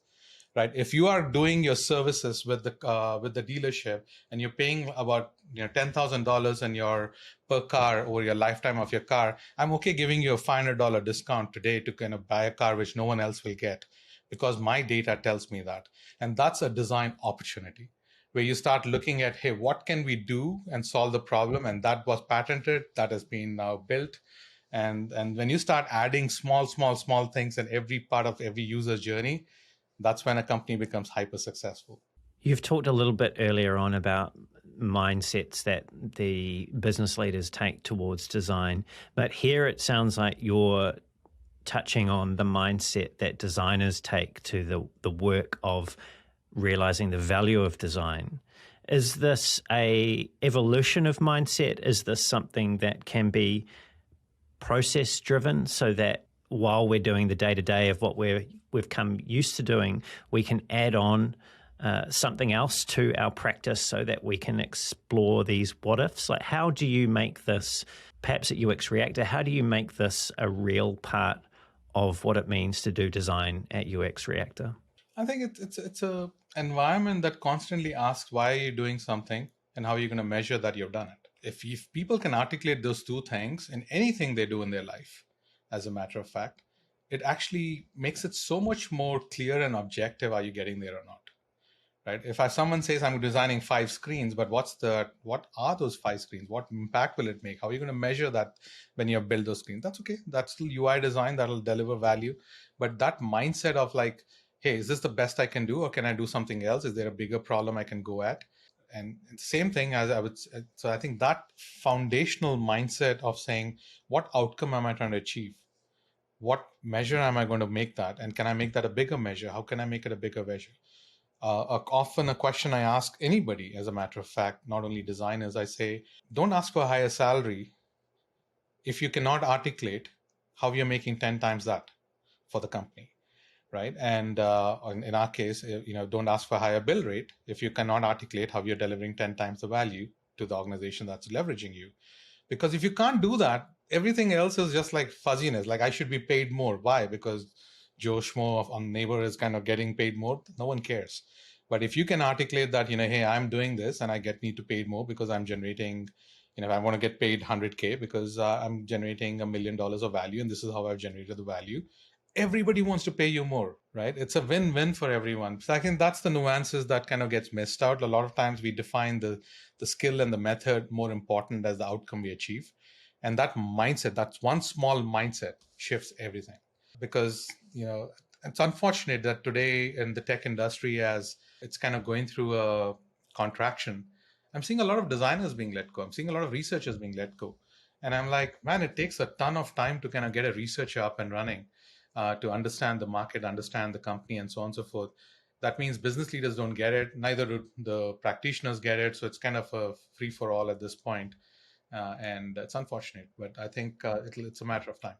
Right? If you are doing your services with the dealership and you're paying about $10,000 in your per car over your lifetime of your car, I'm okay giving you a $500 discount today to kind of buy a car which no one else will get, because my data tells me that. And that's a design opportunity where you start looking at, hey, what can we do and solve the problem? And that was patented, that has been now built. And when you start adding small things in every part of every user's journey, that's when a company becomes hyper successful. You've talked a little bit earlier on about mindsets that the business leaders take towards design, but here it sounds like you're touching on the mindset that designers take to the work of realizing the value of design. Is this a evolution of mindset? Is this something that can be process driven, so that while we're doing the day-to-day of what we've come used to doing, we can add on something else to our practice so that we can explore these what-ifs? Like, how do you make this, perhaps at UXReactor, how do you make this a real part of what it means to do design at UXReactor? I think it's a environment that constantly asks, why are you doing something and how are you going to measure that you've done it? If people can articulate those two things in anything they do in their life, as a matter of fact, it actually makes it so much more clear and objective, are you getting there or not? Right? If someone says, I'm designing 5 screens, but what are those 5 screens? What impact will it make? How are you going to measure that when you build those screens? That's okay. That's still UI design that'll deliver value. But that mindset of like, hey, is this the best I can do, or can I do something else? Is there a bigger problem I can go at? And same thing as so I think that foundational mindset of saying, what outcome am I trying to achieve? What measure am I going to make that? And can I make that a bigger measure? How can I make it a bigger measure? Often a question I ask anybody, as a matter of fact, not only designers, I say, don't ask for a higher salary if you cannot articulate how you're making 10 times that for the company, right? And in our case, don't ask for a higher bill rate if you cannot articulate how you're delivering 10 times the value to the organization that's leveraging you. Because if you can't do that, everything else is just like fuzziness. Like, I should be paid more. Why? Because Joe Schmo on Neighbor is kind of getting paid more. No one cares. But if you can articulate that, hey, I'm doing this and I need to pay more because I'm generating, I want to get paid 100K because I'm generating $1 million of value, and this is how I've generated the value. Everybody wants to pay you more, right? It's a win-win for everyone. So I think that's the nuances that kind of gets missed out. A lot of times we define the skill and the method more important as the outcome we achieve. And that mindset, that's one small mindset, shifts everything. Because, it's unfortunate that today in the tech industry, as it's kind of going through a contraction, I'm seeing a lot of designers being let go. I'm seeing a lot of researchers being let go. And I'm like, man, it takes a ton of time to kind of get a researcher up and running, to understand the market, understand the company, and so on and so forth. That means business leaders don't get it. Neither do the practitioners get it. So it's kind of a free for all at this point. And it's unfortunate, but I think it's a matter of time.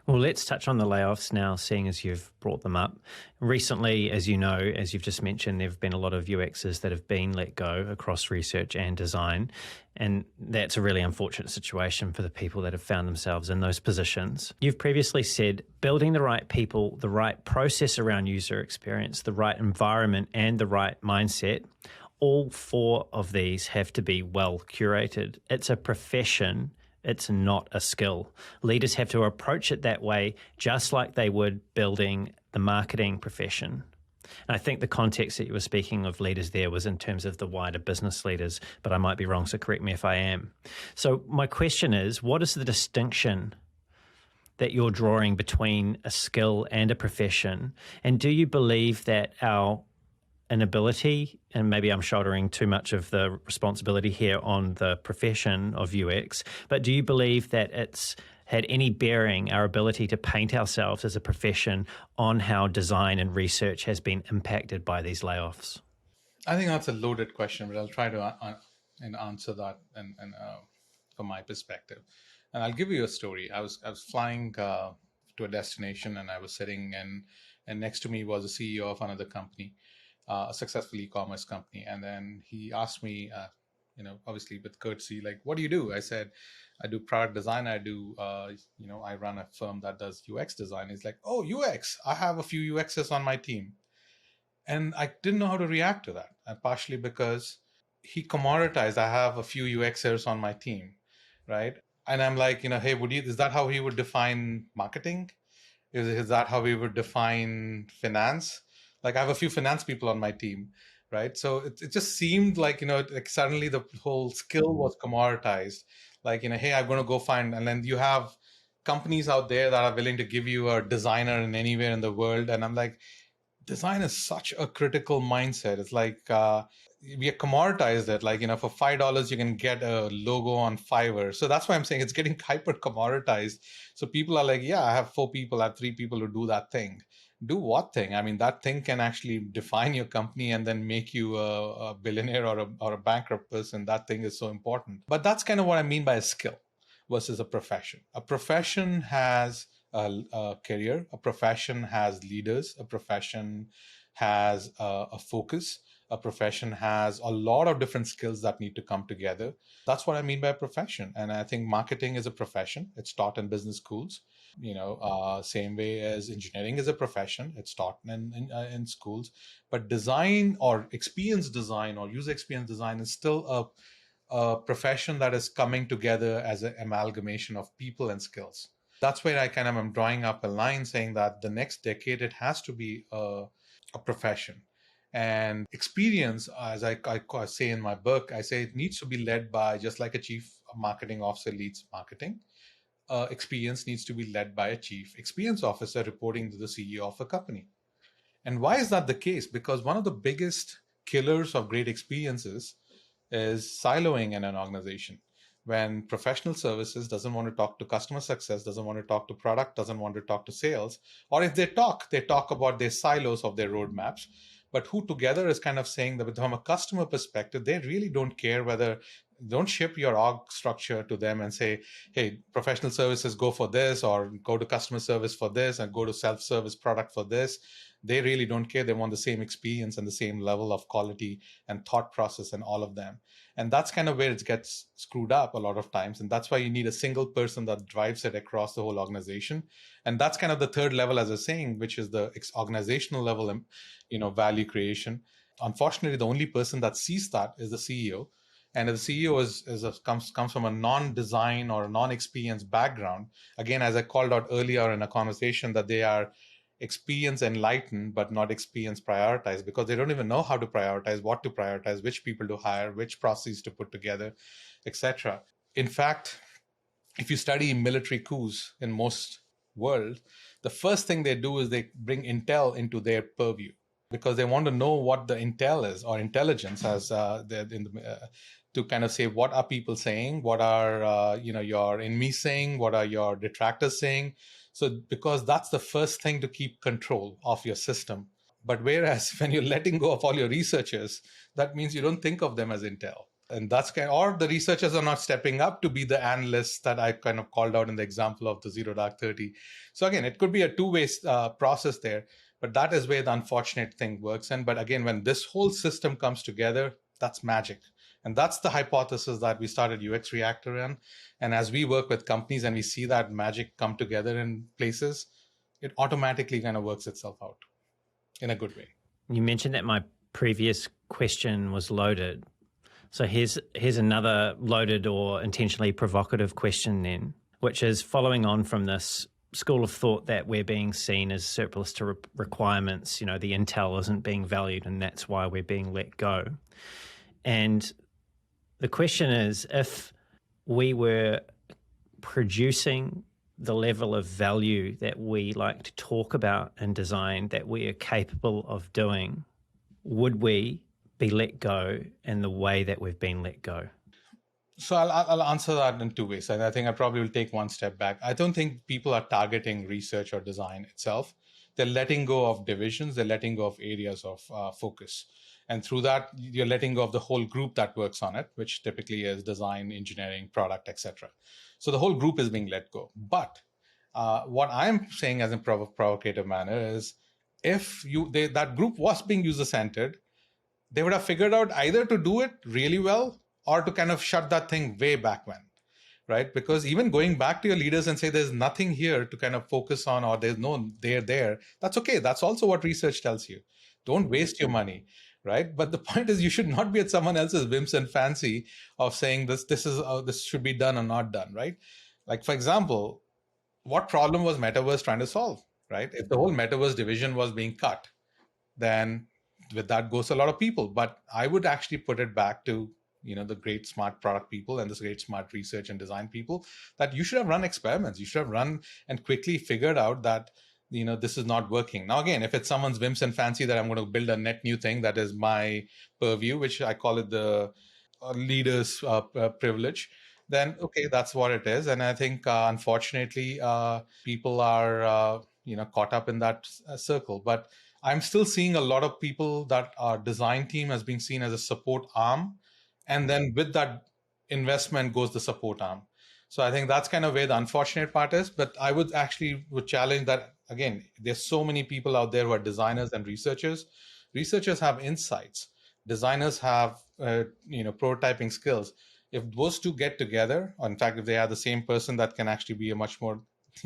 Well, let's touch on the layoffs now, seeing as you've brought them up. Recently, as you know, as you've just mentioned, there have been a lot of UXs that have been let go across research and design. And that's a really unfortunate situation for the people that have found themselves in those positions. You've previously said building the right people, the right process around user experience, the right environment, and the right mindset all four of these have to be well curated. It's a profession. It's not a skill. Leaders have to approach it that way, just like they would building the marketing profession. And I think the context that you were speaking of leaders there was in terms of the wider business leaders, but I might be wrong, so correct me if I am. So my question is, what is the distinction that you're drawing between a skill and a profession? And do you believe that our inability, and maybe I'm shouldering too much of the responsibility here on the profession of UX, but do you believe that it's had any bearing, our ability to paint ourselves as a profession, on how design and research has been impacted by these layoffs? I think that's a loaded question, but I'll try to answer that and from my perspective. And I'll give you a story. I was flying to a destination, and I was sitting, and next to me was the CEO of another company, a successful e-commerce company. And then he asked me, obviously with courtesy, like, what do you do? I said, I do product design. I do, I run a firm that does UX design. He's like, oh, UX. I have a few UXers on my team. And I didn't know how to react to that. And partially because he commoditized, I have a few UXers on my team, right? And I'm like, hey, is that how he would define marketing? Is that how we would define finance? Like, I have a few finance people on my team, right? So it just seemed like, like suddenly the whole skill was commoditized. Like, hey, I'm going to go find, and then you have companies out there that are willing to give you a designer in anywhere in the world. And I'm like, design is such a critical mindset. It's like we are commoditized it. Like, for $5, you can get a logo on Fiverr. So that's why I'm saying it's getting hyper commoditized. So people are like, yeah, I have 4 people, I have 3 people who do that thing. Do what thing? I mean, that thing can actually define your company and then make you a billionaire or a bankrupt person. That thing is so important. But that's kind of what I mean by a skill versus a profession. A profession has a career. A profession has leaders. A profession has a focus. A profession has a lot of different skills that need to come together. That's what I mean by a profession. And I think marketing is a profession. It's taught in business schools. Same way as engineering is a profession. It's taught in schools. But design or experience design or user experience design is still a profession that is coming together as an amalgamation of people and skills. That's where I kind of am drawing up a line saying that the next decade, it has to be a profession. And experience, as I say in my book, I say it needs to be led by, just like a chief marketing officer leads marketing, experience needs to be led by a chief experience officer reporting to the CEO of a company. And why is that the case? Because one of the biggest killers of great experiences is siloing in an organization. When professional services doesn't want to talk to customer success, doesn't want to talk to product, doesn't want to talk to sales, or if they talk about their silos of their roadmaps, but who together is kind of saying that from a customer perspective, they really don't care whether, don't ship your org structure to them and say, hey, professional services go for this, or go to customer service for this, and go to self-service product for this. They really don't care. They want the same experience and the same level of quality and thought process and all of them. And that's kind of where it gets screwed up a lot of times. And that's why you need a single person that drives it across the whole organization. And that's kind of the third level, as I was saying, which is the organizational level, value creation. Unfortunately, the only person that sees that is the CEO. And if the CEO comes from a non-design or non-experience background, again, as I called out earlier in a conversation, that they are experience enlightened but not experience prioritized, because they don't even know how to prioritize, what to prioritize, which people to hire, which processes to put together, etc. In fact, if you study military coups in most world, the first thing they do is they bring intel into their purview, because they want to know what the intel is, or intelligence, as to kind of say, what are people saying, what are your enemies saying, what are your detractors saying. So because that's the first thing to keep control of your system. But whereas when you're letting go of all your researchers, that means you don't think of them as intel. And that's or the researchers are not stepping up to be the analysts that I kind of called out in the example of the Zero Dark 30. So again, it could be a two-way process there, but that is where the unfortunate thing works. But again, when this whole system comes together, that's magic. And that's the hypothesis that we started UXReactor in. And as we work with companies and we see that magic come together in places, it automatically kind of works itself out in a good way. You mentioned that my previous question was loaded. So here's another loaded or intentionally provocative question then, which is following on from this school of thought that we're being seen as surplus to requirements. You know, the intel isn't being valued and that's why we're being let go. And the question is, if we were producing the level of value that we like to talk about in design that we are capable of doing, would we be let go in the way that we've been let go? So I'll answer that in two ways. And I think I probably will take one step back. I don't think people are targeting research or design itself. They're letting go of divisions. They're letting go of areas of focus. And through that, you're letting go of the whole group that works on it, which typically is design, engineering, product, etc. So the whole group is being let go. But what I'm saying as a provocative manner is, if that group was being user-centered, they would have figured out either to do it really well or to kind of shut that thing way back when, right? Because even going back to your leaders and say there's nothing here to kind of focus on, or there's no there, that's okay. That's also what research tells you. Don't waste your money, right? But the point is, you should not be at someone else's whims and fancy of saying this should be done or not done, right? Like, for example, what problem was Metaverse trying to solve, right? If the whole Metaverse division was being cut, then with that goes a lot of people. But I would actually put it back to, the great smart product people and this great smart research and design people, that you should have run experiments. You should have run and quickly figured out that, this is not working. Now, again, if it's someone's whims and fancy that I'm going to build a net new thing, that is my purview, which I call it the leader's privilege, then okay, that's what it is. And I think, unfortunately, people are, caught up in that circle. But I'm still seeing a lot of people that our design team has been seen as a support arm. And then with that investment goes the support arm. So I think that's kind of where the unfortunate part is. But I would challenge that, again, there's so many people out there who are designers and researchers. Researchers have insights. Designers have, prototyping skills. If those two get together, or in fact, if they are the same person, that can actually be a much more,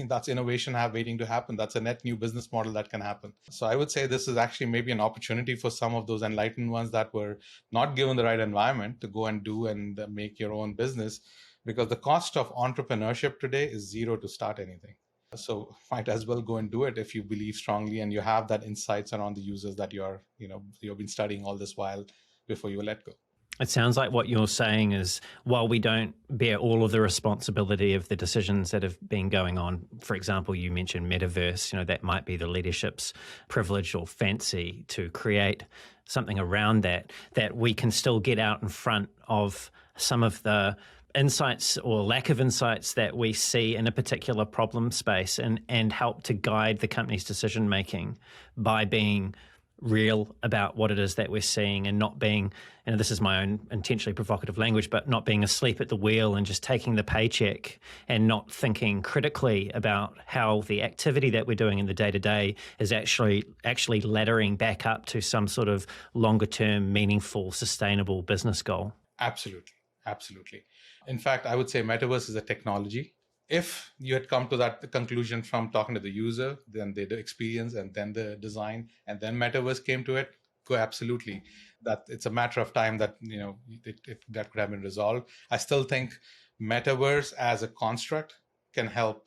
that's innovation waiting to happen. That's a net new business model that can happen. So I would say this is actually maybe an opportunity for some of those enlightened ones that were not given the right environment to go and do and make your own business, because the cost of entrepreneurship today is zero to start anything. So might as well go and do it if you believe strongly and you have that insights around the users that you've been studying all this while before you let go. It sounds like what you're saying is, while we don't bear all of the responsibility of the decisions that have been going on, for example, you mentioned Metaverse, that might be the leadership's privilege or fancy to create something around that we can still get out in front of some of the insights or lack of insights that we see in a particular problem space and help to guide the company's decision making by being real about what it is that we're seeing and not being, and this is my own intentionally provocative language, but not being asleep at the wheel and just taking the paycheck and not thinking critically about how the activity that we're doing in the day-to-day is actually laddering back up to some sort of longer-term, meaningful, sustainable business goal. Absolutely. In fact, I would say Metaverse is a technology. If you had come to that conclusion from talking to the user, then the experience, and then the design, and then Metaverse came to it, go absolutely. That it's a matter of time that that could have been resolved. I still think Metaverse as a construct can help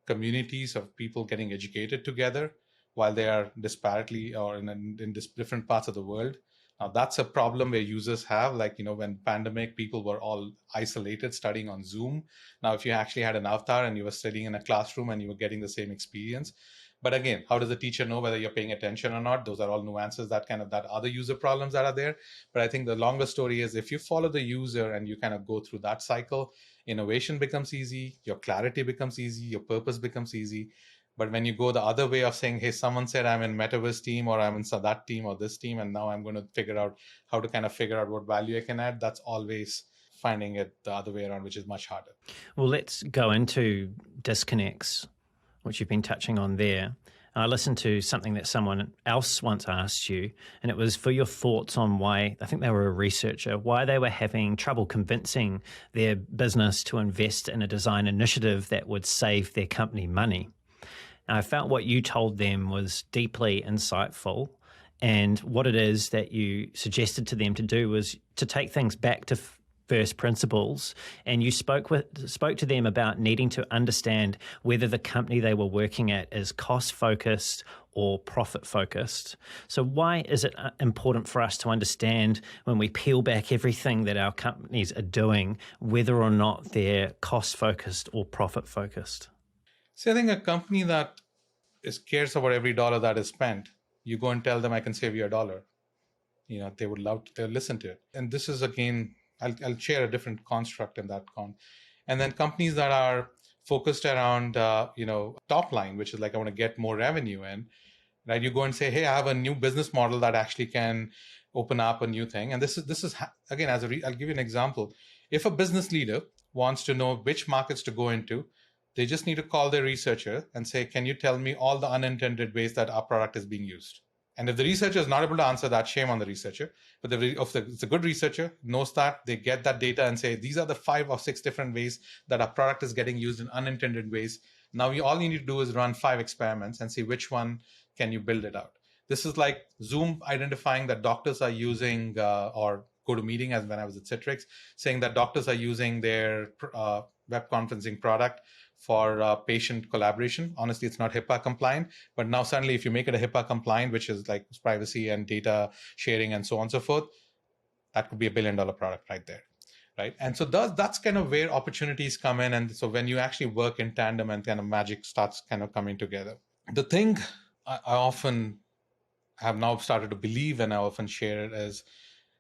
communities of people getting educated together while they are disparately or in different parts of the world. Now, that's a problem where users have, when pandemic, people were all isolated studying on Zoom. Now, if you actually had an avatar and you were sitting in a classroom and you were getting the same experience. But again, how does the teacher know whether you're paying attention or not? Those are all nuances, that other user problems that are there. But I think the longer story is, if you follow the user and you kind of go through that cycle, innovation becomes easy, your clarity becomes easy, your purpose becomes easy. But when you go the other way of saying, hey, someone said I'm in Metaverse team, or I'm in that team or this team, and now I'm going to figure out how to kind of figure out what value I can add, that's always finding it the other way around, which is much harder. Well, let's go into disconnects, which you've been touching on there. I listened to something that someone else once asked you, and it was for your thoughts on why, I think they were a researcher, why they were having trouble convincing their business to invest in a design initiative that would save their company money. I felt what you told them was deeply insightful And what it is that you suggested to them to do was to take things back to first principles, and you spoke to them about needing to understand whether the company they were working at is cost focused or profit focused. So why is it important for us to understand, when we peel back everything that our companies are doing, whether or not they're cost focused or profit focused? So I think a company that cares about every dollar that is spent, you go and tell them, I can save you $1. They would they'll listen to it. And this is, again, I'll share a different construct in that and then companies that are focused around top line, which is like, I want to get more revenue in, right? You go and say, hey, I have a new business model that actually can open up a new thing. And this is again, I'll give you an example. If a business leader wants to know which markets to go into, they just need to call their researcher and say, can you tell me all the unintended ways that our product is being used? And if the researcher is not able to answer that, shame on the researcher. But if it's a good researcher, knows that, they get that data and say, these are the 5 or 6 different ways that our product is getting used in unintended ways. Now, all you need to do is run 5 experiments and see which one can you build it out. This is like Zoom identifying that doctors are using, or GoToMeeting, as when I was at Citrix, saying that doctors are using their web conferencing product for patient collaboration. Honestly, it's not HIPAA compliant, but now suddenly if you make it a HIPAA compliant, which is like privacy and data sharing and so on and so forth, that could be $1 billion product right there, right? And so that's kind of where opportunities come in. And so when you actually work in tandem and kind of magic starts kind of coming together. The thing I often have now started to believe, and I often share it, is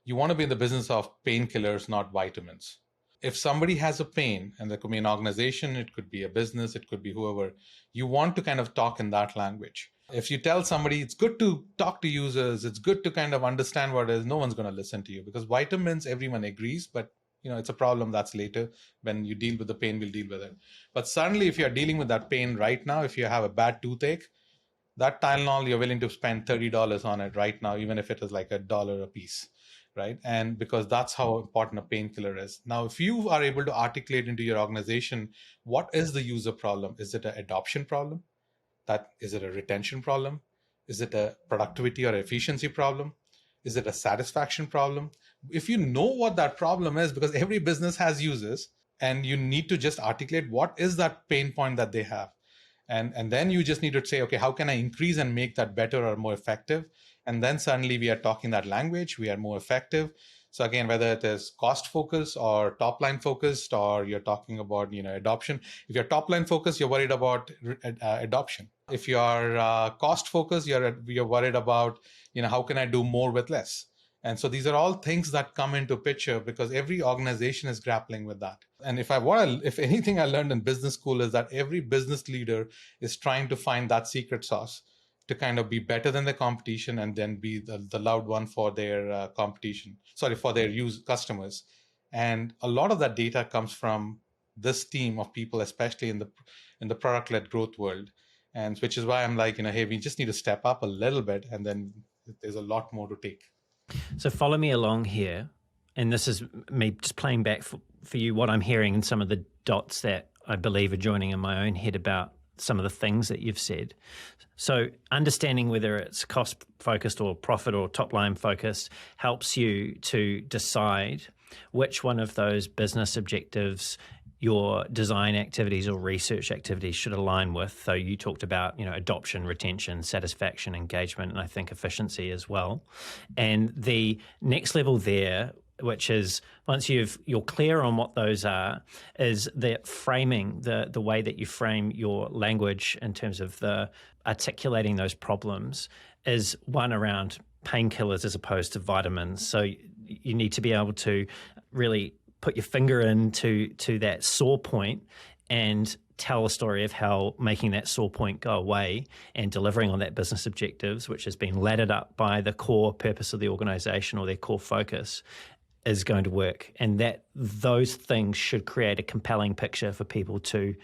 you want to be in the business of painkillers, not vitamins. If somebody has a pain, and there could be an organization, it could be a business, it could be whoever, you want to kind of talk in that language. If you tell somebody it's good to talk to users, it's good to kind of understand what it is, no one's going to listen to you, because vitamins, everyone agrees, but it's a problem that's later. When you deal with the pain, we'll deal with it. But suddenly, if you're dealing with that pain right now, if you have a bad toothache, that Tylenol, you're willing to spend $30 on it right now, even if it is like $1 a piece. Right? And because that's how important a painkiller is. Now, if you are able to articulate into your organization, what is the user problem? Is it an adoption problem? Is it a retention problem? Is it a productivity or efficiency problem? Is it a satisfaction problem? If you know what that problem is, because every business has users, and you need to just articulate what is that pain point that they have. And then you just need to say, okay, how can I increase and make that better or more effective? And then suddenly we are talking that language, we are more effective. So again, whether it is cost focused or top line focused, or you're talking about adoption. If you're top line focused, you're worried about adoption. If you are cost focused, you're worried about how can I do more with less. And so these are all things that come into picture, because every organization is grappling with that. And if anything I learned in business school is that every business leader is trying to find that secret sauce to kind of be better than the competition, and then be the loud one for their for their customers. And a lot of that data comes from this team of people, especially in the product-led growth world. And which is why I'm like, hey, we just need to step up a little bit, and then there's a lot more to take. So follow me along here. And this is me just playing back for you what I'm hearing, and some of the dots that I believe are joining in my own head about some of the things that you've said. So understanding whether it's cost focused or profit or top line focused helps you to decide which one of those business objectives your design activities or research activities should align with. So you talked about, adoption, retention, satisfaction, engagement, and I think efficiency as well. And the next level there, which is once you're clear on what those are, is the framing, the way that you frame your language in terms of the articulating those problems, is one around painkillers as opposed to vitamins. So you need to be able to really put your finger into that sore point and tell a story of how making that sore point go away and delivering on that business objectives, which has been laddered up by the core purpose of the organization or their core focus, is going to work. And that those things should create a compelling picture for people to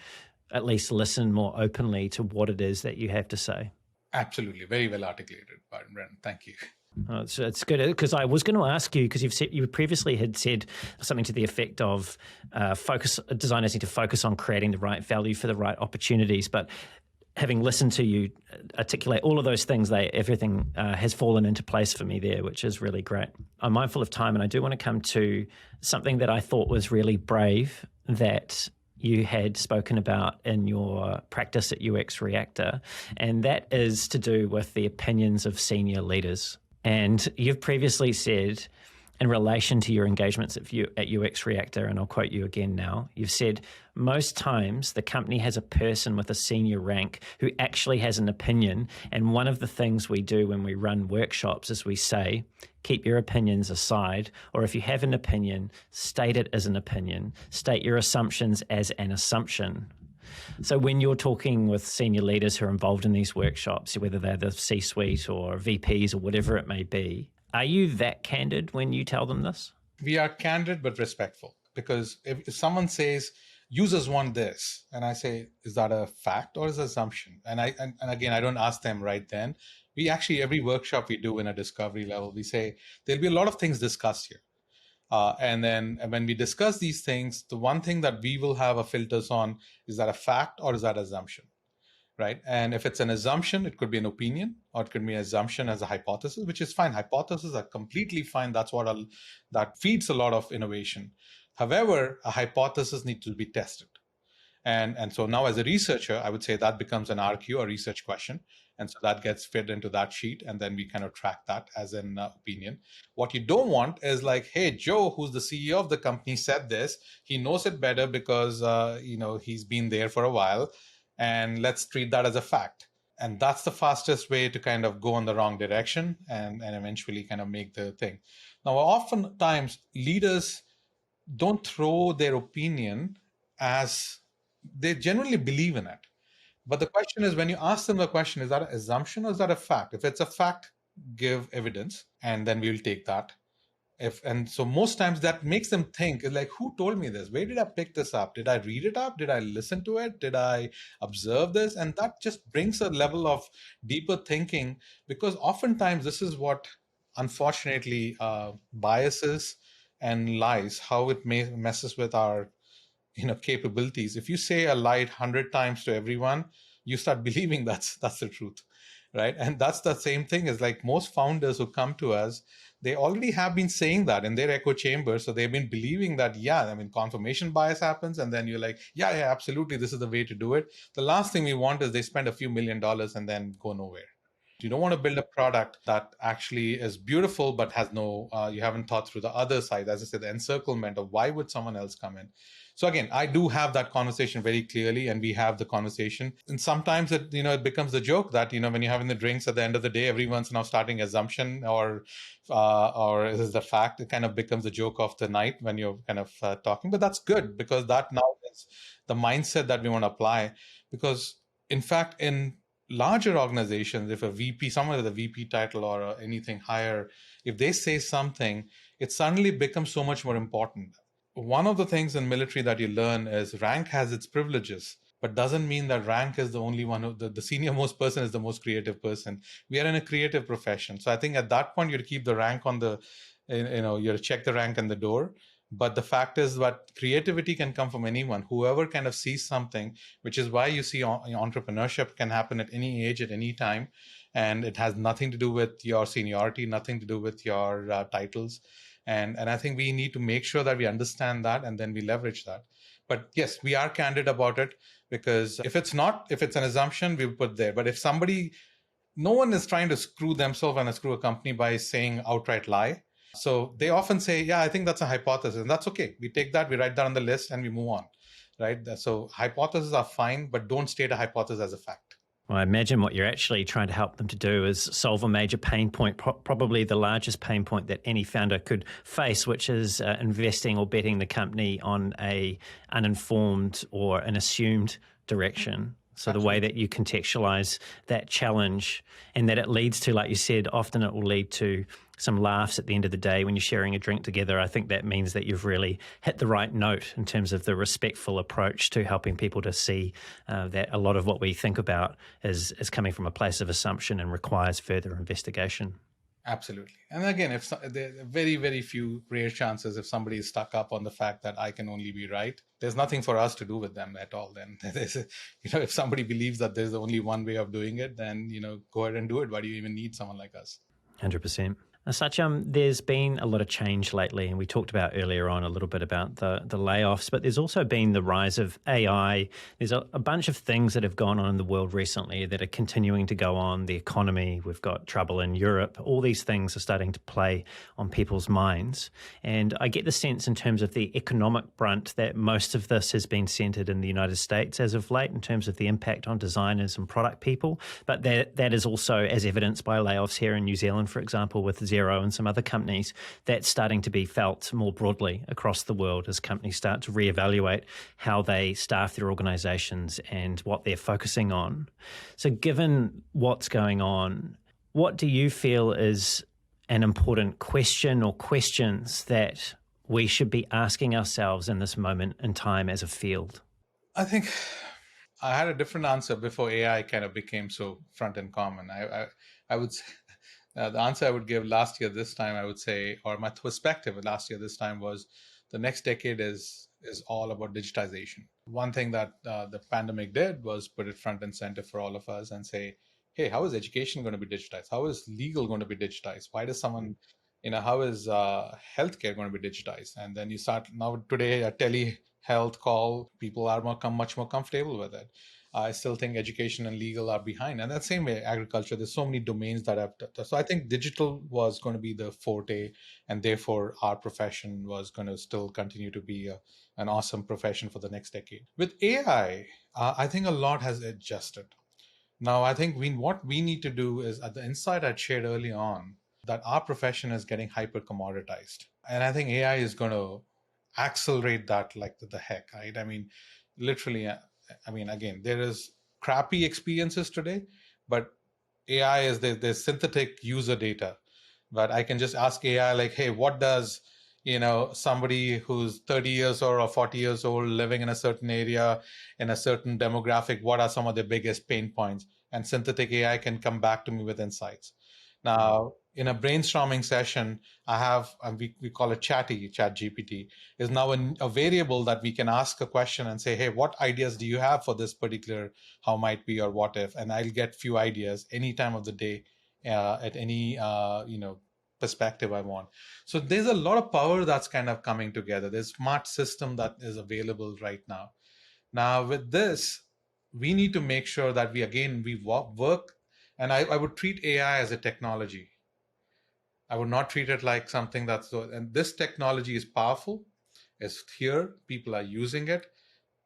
at least listen more openly to what it is that you have to say. Absolutely. Very well articulated, Brendan. Thank you. Oh, it's good, because I was going to ask you, because you previously had said something to the effect of designers need to focus on creating the right value for the right opportunities. But having listened to you articulate all of those things, everything has fallen into place for me there, which is really great. I'm mindful of time, and I do want to come to something that I thought was really brave that you had spoken about in your practice at UXReactor, and that is to do with the opinions of senior leaders. And you've previously said, in relation to your engagements at UXReactor, and I'll quote you again now, you've said, most times the company has a person with a senior rank who actually has an opinion, and one of the things we do when we run workshops is we say, keep your opinions aside, or if you have an opinion, state it as an opinion, state your assumptions as an assumption. So when you're talking with senior leaders who are involved in these workshops, whether they're the C-suite or VPs or whatever it may be, are you that candid when you tell them this? We are candid but respectful, because if someone says users want this, and I say, is that a fact or is it an assumption? And again, I don't ask them right then. We actually, every workshop we do in a discovery level, we say there'll be a lot of things discussed here. And then when we discuss these things, the one thing that we will have a filters on, is that a fact or is that an assumption? Right? And if it's an assumption, it could be an opinion, or it could be an assumption as a hypothesis, which is fine. Hypotheses are completely fine. That's that feeds a lot of innovation. However, a hypothesis needs to be tested. And so now as a researcher, I would say that becomes an RQ, or research question. And so that gets fit into that sheet, and then we kind of track that as an opinion. What you don't want is like, hey, Joe, who's the CEO of the company, said this. He knows it better because he's been there for a while. And let's treat that as a fact. And that's the fastest way to kind of go in the wrong direction and eventually kind of make the thing. Now, oftentimes leaders don't throw their opinion as they genuinely believe in it. But the question is, when you ask them the question, is that an assumption or is that a fact? If it's a fact, give evidence, and then we will take that. And so most times that makes them think, like, who told me this? Where did I pick this up? Did I read it up? Did I listen to it? Did I observe this? And that just brings a level of deeper thinking, because oftentimes this is what, unfortunately, biases and lies, how it messes with our capabilities. If you say a lie 100 times to everyone, you start believing that's the truth, right? And that's the same thing as like most founders who come to us, they already have been saying that in their echo chamber. So they've been believing that, confirmation bias happens. And then you're like, yeah, absolutely, this is the way to do it. The last thing we want is they spend a few $1 million and then go nowhere. You don't want to build a product that actually is beautiful, but has you haven't thought through the other side, as I said, the encirclement of why would someone else come in. So again, I do have that conversation very clearly, and we have the conversation. And sometimes it becomes the joke that, when you're having the drinks at the end of the day, everyone's now starting assumption or is this the fact? It kind of becomes the joke of the night when you're kind of talking. But that's good, because that now is the mindset that we want to apply. Because in fact, in larger organizations, if a VP, someone with a VP title or anything higher, if they say something, it suddenly becomes so much more important. One of the things in military that you learn is rank has its privileges, but doesn't mean that rank is the only one. The senior most person is the most creative person. We are in a creative profession. So I think at that point, you keep the rank on the, you check the rank on the door. But the fact is that creativity can come from anyone, whoever kind of sees something, which is why you see entrepreneurship can happen at any age, at any time. And it has nothing to do with your seniority, nothing to do with your titles. And I think we need to make sure that we understand that, and then we leverage that. But yes, we are candid about it, because if it's an assumption, we put there. But if no one is trying to screw themselves and screw a company by saying outright lie. So they often say, yeah, I think that's a hypothesis. And that's okay. We take that, we write that on the list, and we move on, right? So hypotheses are fine, but don't state a hypothesis as a fact. Well, I imagine what you're actually trying to help them to do is solve a major pain point, probably the largest pain point that any founder could face, which is investing or betting the company on a uninformed or an assumed direction. So Absolutely. The way that you contextualize that challenge, and that it leads to, like you said, often it will lead to some laughs at the end of the day when you're sharing a drink together. I think that means that you've really hit the right note in terms of the respectful approach to helping people to see that a lot of what we think about is coming from a place of assumption and requires further investigation. Absolutely. And again, if there are very, very few rare chances if somebody is stuck up on the fact that I can only be right, there's nothing for us to do with them at all. Then if somebody believes that there's only one way of doing it, then, go ahead and do it. Why do you even need someone like us? 100%. Satyam, there's been a lot of change lately, and we talked about earlier on a little bit about the layoffs, but there's also been the rise of AI. There's a bunch of things that have gone on in the world recently that are continuing to go on. The economy, we've got trouble in Europe. All these things are starting to play on people's minds. And I get the sense in terms of the economic brunt that most of this has been centered in the United States as of late in terms of the impact on designers and product people. But that is also as evidenced by layoffs here in New Zealand, for example, with Xero and some other companies. That's starting to be felt more broadly across the world as companies start to reevaluate how they staff their organizations and what they're focusing on. So given what's going on, what do you feel is an important question or questions that we should be asking ourselves in this moment in time as a field? I think I had a different answer before AI kind of became so front and common. I would say the answer I would give last year this time, I would say, or my perspective last year this time was the next decade is all about digitization. One thing that the pandemic did was put it front and center for all of us and say, hey, how is education going to be digitized? How is legal going to be digitized? Why does someone, how is healthcare going to be digitized? And then you start now today a telehealth call, people are much more comfortable with it. I still think education and legal are behind. And that same way, agriculture, there's so many domains that have. So I think digital was going to be the forte, and therefore our profession was going to still continue to be an awesome profession for the next decade. With AI, I think a lot has adjusted. Now, I think what we need to do is, at the insight I shared early on, that our profession is getting hyper commoditized. And I think AI is going to accelerate that like the heck, right? I mean, literally, again, there is crappy experiences today, but AI is there's synthetic user data. But I can just ask AI like, hey, what does somebody who's 30 years old or 40 years old living in a certain area in a certain demographic, what are some of their biggest pain points? And synthetic AI can come back to me with insights. Now, in a brainstorming session, I have, we call it chat GPT, is now a variable that we can ask a question and say, hey, what ideas do you have for this particular, how might be or what if? And I'll get few ideas any time of the day at any, perspective I want. So there's a lot of power that's kind of coming together. There's smart system that is available right now. Now with this, we need to make sure that we work, and I would treat AI as a technology. I would not treat it like something that's so, and this technology is powerful. It's here, people are using it.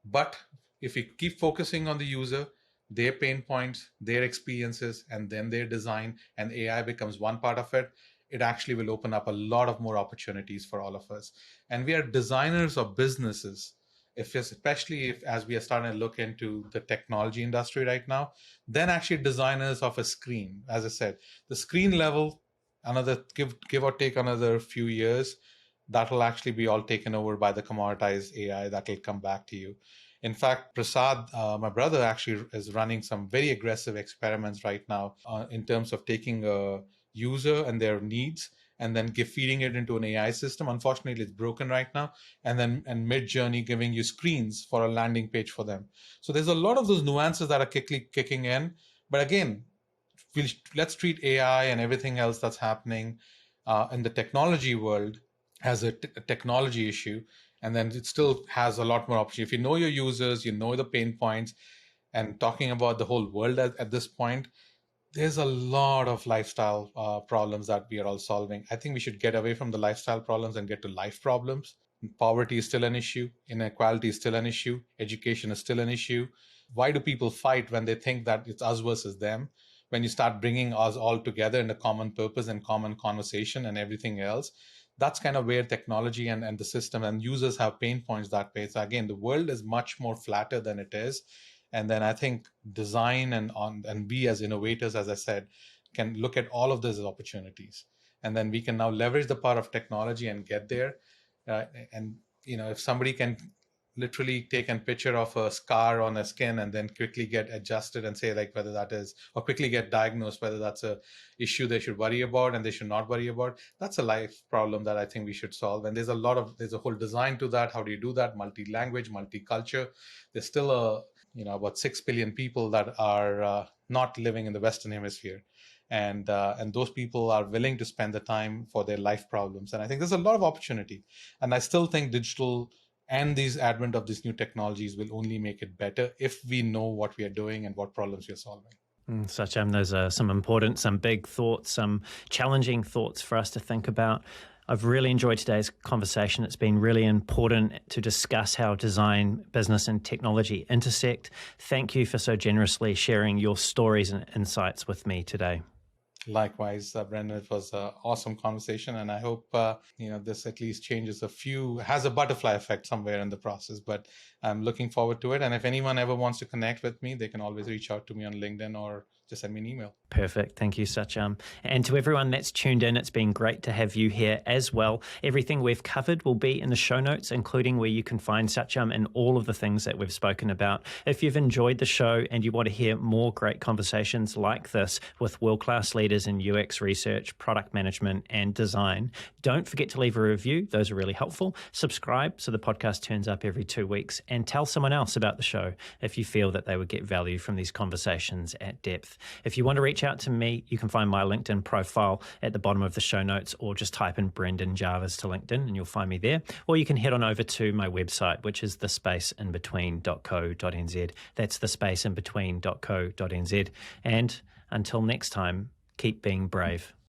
But if we keep focusing on the user, their pain points, their experiences, and then their design, and AI becomes one part of it, it actually will open up a lot of more opportunities for all of us. And we are designers of businesses. Especially if as we are starting to look into the technology industry right now, then actually designers of a screen. As I said, the screen level, another give or take another few years, that will actually be all taken over by the commoditized AI that will come back to you. In fact, Prasad, my brother, actually is running some very aggressive experiments right now in terms of taking a user and their needs and then feeding it into an AI system. Unfortunately, it's broken right now. And then mid-journey giving you screens for a landing page for them. So there's a lot of those nuances that are kicking in. But again, let's treat AI and everything else that's happening in the technology world as a technology issue. And then it still has a lot more opportunity. If you know your users, you know the pain points, and talking about the whole world at this point, there's a lot of lifestyle problems that we are all solving. I think we should get away from the lifestyle problems and get to life problems. Poverty is still an issue. Inequality is still an issue. Education is still an issue. Why do people fight when they think that it's us versus them? When you start bringing us all together in a common purpose and common conversation and everything else, that's kind of where technology and the system and users have pain points that way. So again, the world is much more flatter than it is. And then I think design and we as innovators, as I said, can look at all of those as opportunities. And then we can now leverage the power of technology and get there. And if somebody can literally take a picture of a scar on a skin and then quickly get adjusted and say like whether that is, or quickly get diagnosed whether that's a issue they should worry about and they should not worry about. That's a life problem that I think we should solve. And there's a whole design to that. How do you do that? Multi-language, multicultural. There's still about 6 billion people that are not living in the Western Hemisphere. And those people are willing to spend the time for their life problems. And I think there's a lot of opportunity. And I still think digital and these advent of these new technologies will only make it better if we know what we are doing and what problems we are solving. Satyam, those are some important, some big thoughts, some challenging thoughts for us to think about. I've really enjoyed today's conversation. It's been really important to discuss how design, business, and technology intersect. Thank you for so generously sharing your stories and insights with me today. Likewise, Brendan, it was an awesome conversation, and I hope this at least has a butterfly effect somewhere in the process, but I'm looking forward to it. And if anyone ever wants to connect with me, they can always reach out to me on LinkedIn or just send me an email. Perfect. Thank you, Satyam. And to everyone that's tuned in, it's been great to have you here as well. Everything we've covered will be in the show notes, including where you can find Satyam and all of the things that we've spoken about. If you've enjoyed the show and you want to hear more great conversations like this with world-class leaders in UX research, product management, and design, don't forget to leave a review. Those are really helpful. Subscribe so the podcast turns up every 2 weeks, and tell someone else about the show if you feel that they would get value from these conversations at depth. If you want to reach out to me, you can find my LinkedIn profile at the bottom of the show notes, or just type in Brendan Jarvis to LinkedIn and you'll find me there. Or you can head on over to my website, which is thespaceinbetween.co.nz. That's thespaceinbetween.co.nz. And until next time, keep being brave.